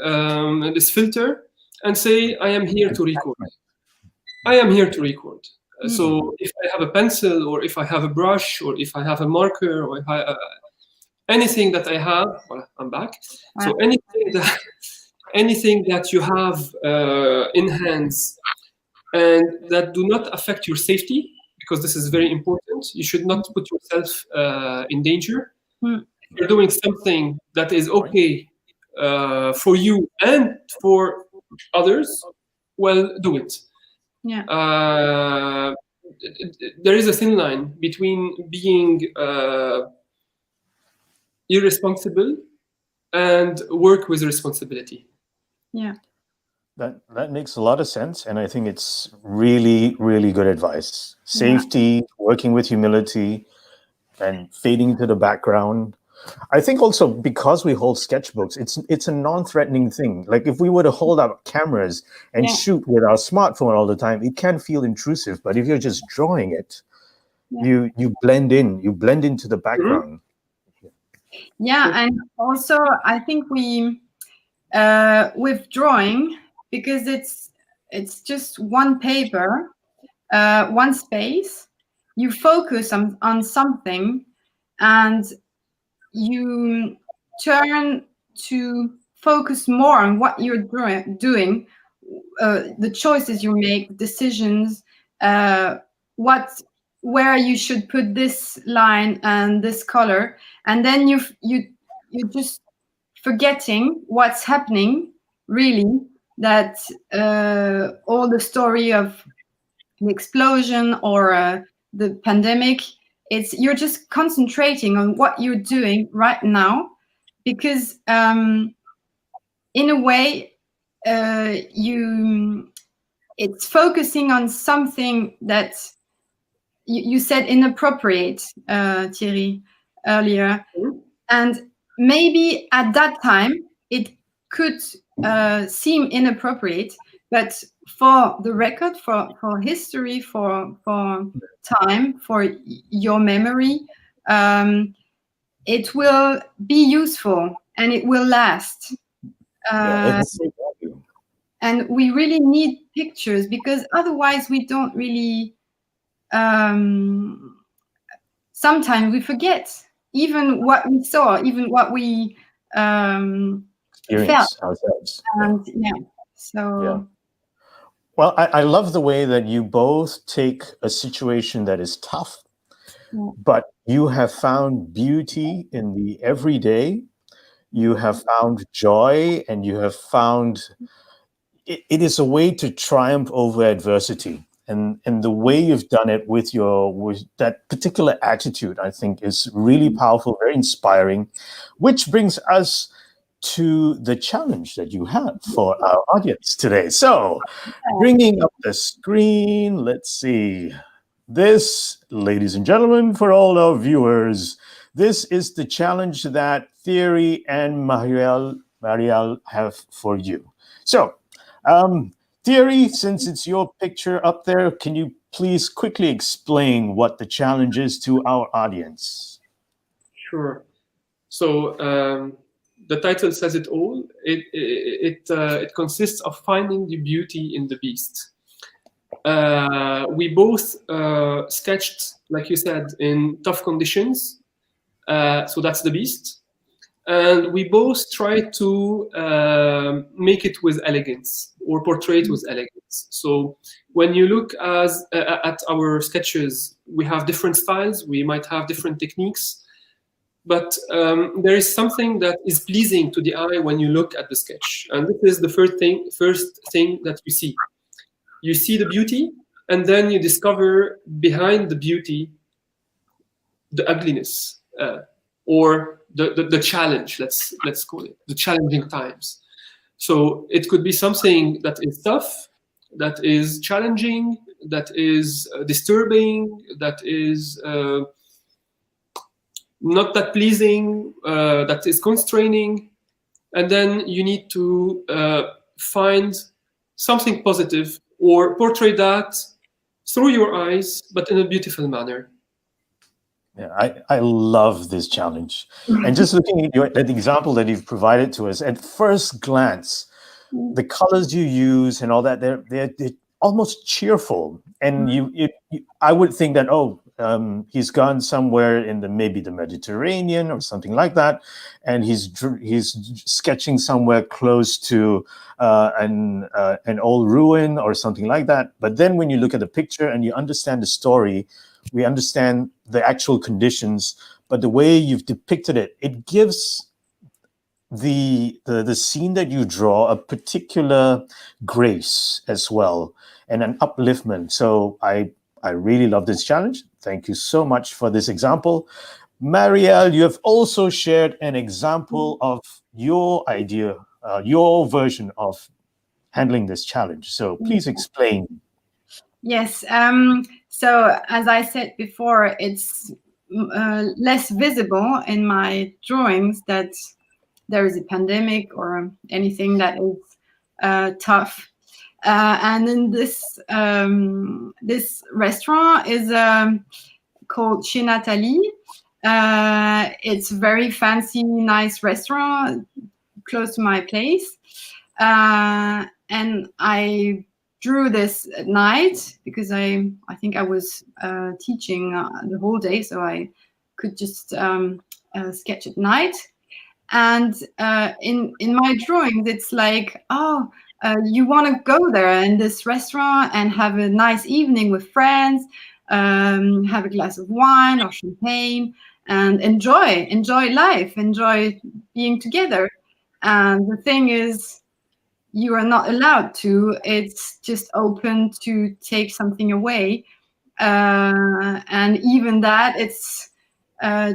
this filter, and say, I am here to record. I am here to record. So if I have a pencil, or if I have a brush, or if I have a marker, or if anything that I have, well, I'm back. So anything that you have in hands and that do not affect your safety, because this is very important. You should not put yourself in danger. Mm. If you're doing something that is okay for you and for others, well, do it. Yeah. There is a thin line between being irresponsible and work with responsibility. Yeah. That makes a lot of sense, and I think it's really, really good advice. Safety, working with humility, and fading into the background. I think also because we hold sketchbooks, it's a non-threatening thing. Like if we were to hold our cameras and shoot with our smartphone all the time, it can feel intrusive. But if you're just drawing it, you blend in, you blend into the background. Yeah, and also I think we with drawing, because it's just one paper, one space, you focus on something and you turn to focus more on what you're doing, the choices you make, decisions, where you should put this line and this color, and then you just forgetting what's happening, really, that all the story of the explosion or the pandemic, you're just concentrating on what you're doing right now, because in a way it's focusing on something that you said inappropriate, Thierry, earlier. And maybe at that time it could seem inappropriate, but for the record, for history, for time, for your memory, it will be useful and it will last. And we really need pictures, because otherwise we don't really, sometimes we forget even what we saw, even what we Experience ourselves. So well, I love the way that you both take a situation that is tough, but you have found beauty in the everyday. You have found joy, and you have found it is a way to triumph over adversity. And the way you've done it with that particular attitude, I think, is really powerful, very inspiring, which brings us to the challenge that you have for our audience today. So, bringing up the screen, let's see. This, ladies and gentlemen, for all our viewers, this is the challenge that Thierry and Marielle have for you. So, Thierry, since it's your picture up there, can you please quickly explain what the challenge is to our audience? Sure. So the title says it all. It consists of finding the beauty in the beast. We both sketched, like you said, in tough conditions. So that's the beast. And we both try to make it with elegance, or portray it with elegance. So when you look at our sketches, we have different styles, we might have different techniques, but there is something that is pleasing to the eye when you look at the sketch. And this is the first thing that you see. You see the beauty, and then you discover behind the beauty the ugliness, or the challenge, let's call it, the challenging times. So it could be something that is tough, that is challenging, that is disturbing, that is not that pleasing, that is constraining. And then you need to find something positive, or portray that through your eyes, but in a beautiful manner. Yeah, I love this challenge. And just looking at the example that you've provided to us, at first glance, the colors you use and all that, they're almost cheerful. And I would think that, oh, he's gone somewhere in maybe the Mediterranean or something like that, and he's sketching somewhere close to an old ruin or something like that. But then when you look at the picture and you understand the story, we understand the actual conditions. But the way you've depicted it, it gives the scene that you draw a particular grace as well, and an upliftment. So I really love this challenge. Thank you so much for this example. Marielle, you have also shared an example of your idea, your version of handling this challenge. So please explain. Yes. So as I said before, it's less visible in my drawings that there is a pandemic or anything that is tough. And in this this restaurant is called Chez Nathalie. It's a very fancy, nice restaurant close to my place. And I drew this at night because I think I was teaching the whole day, so I could just sketch at night. And in my drawings, it's like, you want to go there in this restaurant and have a nice evening with friends, have a glass of wine or champagne, and enjoy life, enjoy being together. And the thing is, you are not allowed to. It's just open to take something away. And even that, it's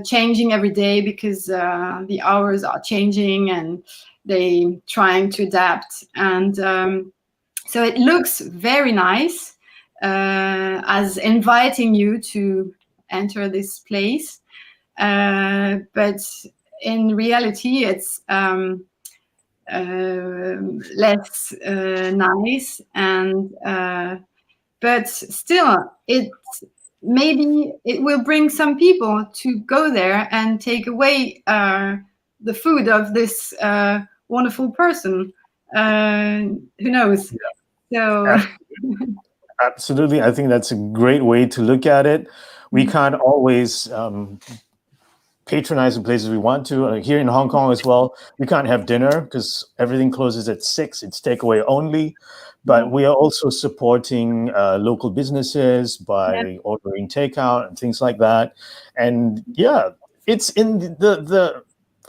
changing every day because the hours are changing and they trying to adapt. And so it looks very nice as inviting you to enter this place. But in reality, it's less nice, and but still, maybe it will bring some people to go there and take away the food of this wonderful person. Who knows? So Absolutely. I think that's a great way to look at it. We can't always patronize the places we want to. Here in Hong Kong as well, we can't have dinner because everything closes at 6. It's takeaway only. But we are also supporting local businesses by ordering takeout and things like that. And yeah, it's in the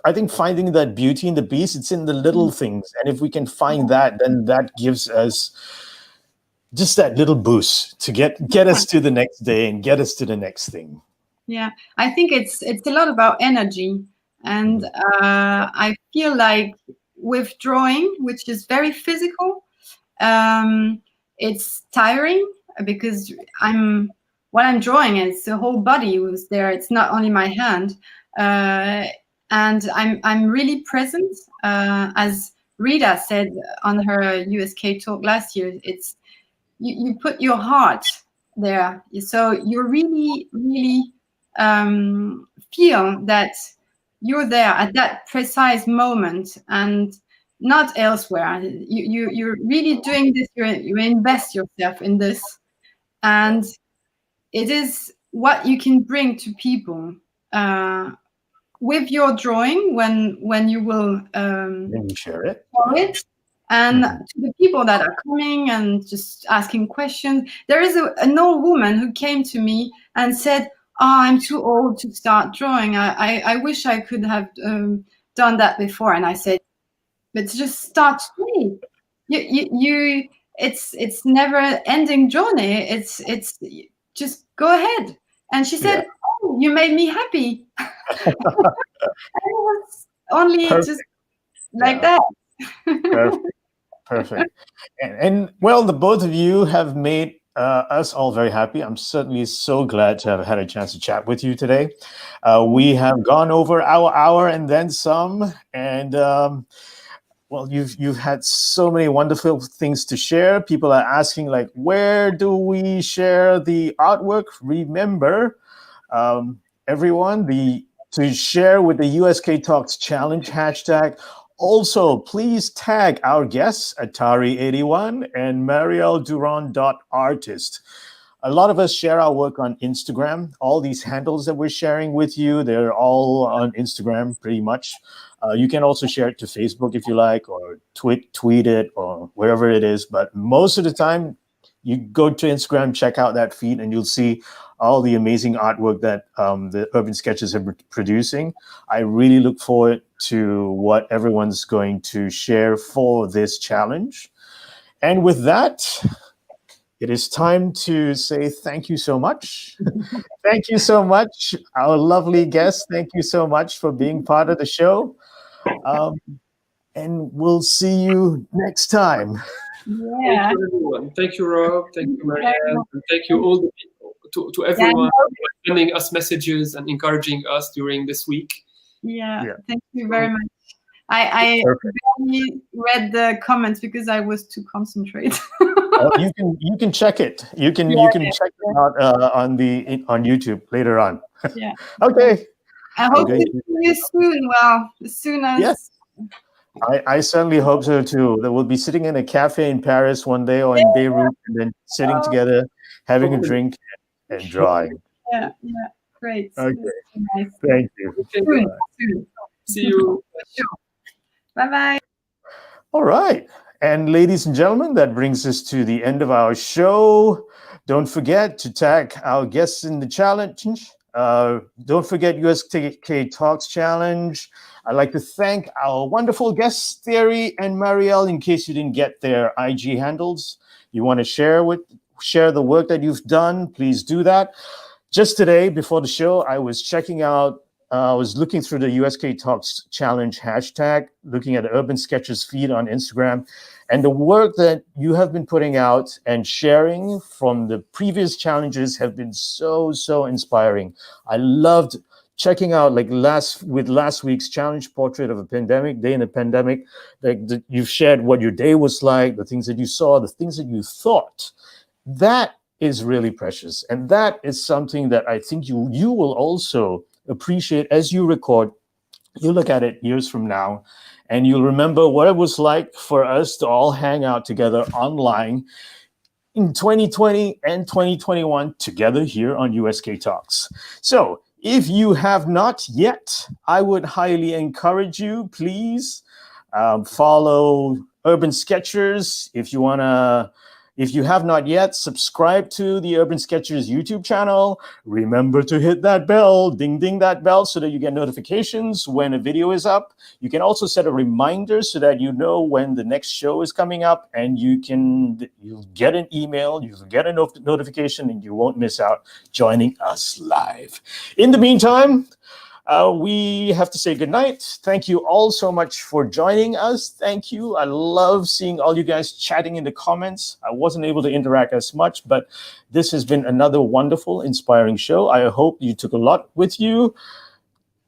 I think finding that beauty in the beast, it's in the little things. And if we can find that, then that gives us just that little boost to get us to the next day and get us to the next thing. Yeah, I think it's a lot about energy. And I feel like with drawing, which is very physical, it's tiring because what I'm drawing is the whole body was there. It's not only my hand, and I'm really present. As Rita said on her USk talk last year, it's you put your heart there, so you really feel that you're there at that precise moment and not elsewhere. You're really doing this. You invest yourself in this, and it is what you can bring to people with your drawing when you will share it. And to the people that are coming and just asking questions. There is an old woman who came to me and said, "Oh, I'm too old to start drawing. I wish I could have done that before." And I said, "But just start today. It's never ending journey. It's just go ahead." And she said, "Oh, you made me happy." And it was only just like that. Perfect. And well, the both of you have made us all very happy. I'm certainly so glad to have had a chance to chat with you today. We have gone over our hour and then some, and well, you've had so many wonderful things to share. People are asking, like, where do we share the artwork? Remember, everyone, to share with the USk Talks Challenge hashtag. Also, please tag our guests, Atari81 and Marielle Durand.artist. a lot of us share our work on Instagram. All these handles that we're sharing with you, they're all on Instagram pretty much. You can also share it to Facebook if you like, or tweet it, or wherever it is. But most of the time, you go to Instagram, check out that feed, and you'll see all the amazing artwork that the Urban Sketchers are producing. I really look forward to what everyone's going to share for this challenge. And with that, it is time to say thank you so much. Thank you so much, our lovely guest. Thank you so much for being part of the show. And we'll see you next time. Yeah. Thank you, everyone. Thank you, Rob. Thank you, Marielle. And thank you, all the people, to everyone sending us messages and encouraging us during this week. Yeah. Thank you very much. I barely read the comments because I was too concentrated. You can check it. You can check it out on YouTube later on. Yeah. Okay. I hope to see you soon. Well, as soon as. Yes. I certainly hope so too. That we'll be sitting in a cafe in Paris one day, or in Beirut, and then sitting together, having a drink and drawing. Yeah. Great. Okay. Nice. Thank you. Soon. See you. Bye-bye. All right. And ladies and gentlemen, that brings us to the end of our show. Don't forget to tag our guests in the challenge. Don't forget USk Talks Challenge. I'd like to thank our wonderful guests, Thierry and Marielle. In case you didn't get their IG handles, you want to share the work that you've done, please do that. Just today, before the show, I was checking out, I was looking through the USk Talks Challenge hashtag, looking at the Urban Sketchers feed on Instagram, and the work that you have been putting out and sharing from the previous challenges have been so inspiring. I loved checking out, like last week's challenge, Portrait of a Pandemic, Day in a Pandemic, you've shared what your day was like, the things that you saw, the things that you thought. That is really precious. And that is something that I think you will also appreciate as you record. You look at it years from now, and you'll remember what it was like for us to all hang out together online in 2020 and 2021 together here on USk Talks. So if you have not yet, I would highly encourage you, please follow Urban Sketchers. If you have not yet, subscribe to the Urban Sketchers YouTube channel. Remember to hit that bell, ding that bell, so that you get notifications when a video is up. You can also set a reminder so that you know when the next show is coming up, and you'll get an email, you'll get a notification, and you won't miss out joining us live. In the meantime, we have to say goodnight. Thank you all so much for joining us. Thank you. I love seeing all you guys chatting in the comments. I wasn't able to interact as much, but this has been another wonderful, inspiring show. I hope you took a lot with you.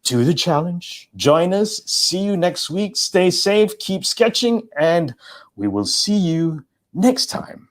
Do the challenge. Join us. See you next week. Stay safe. Keep sketching. And we will see you next time.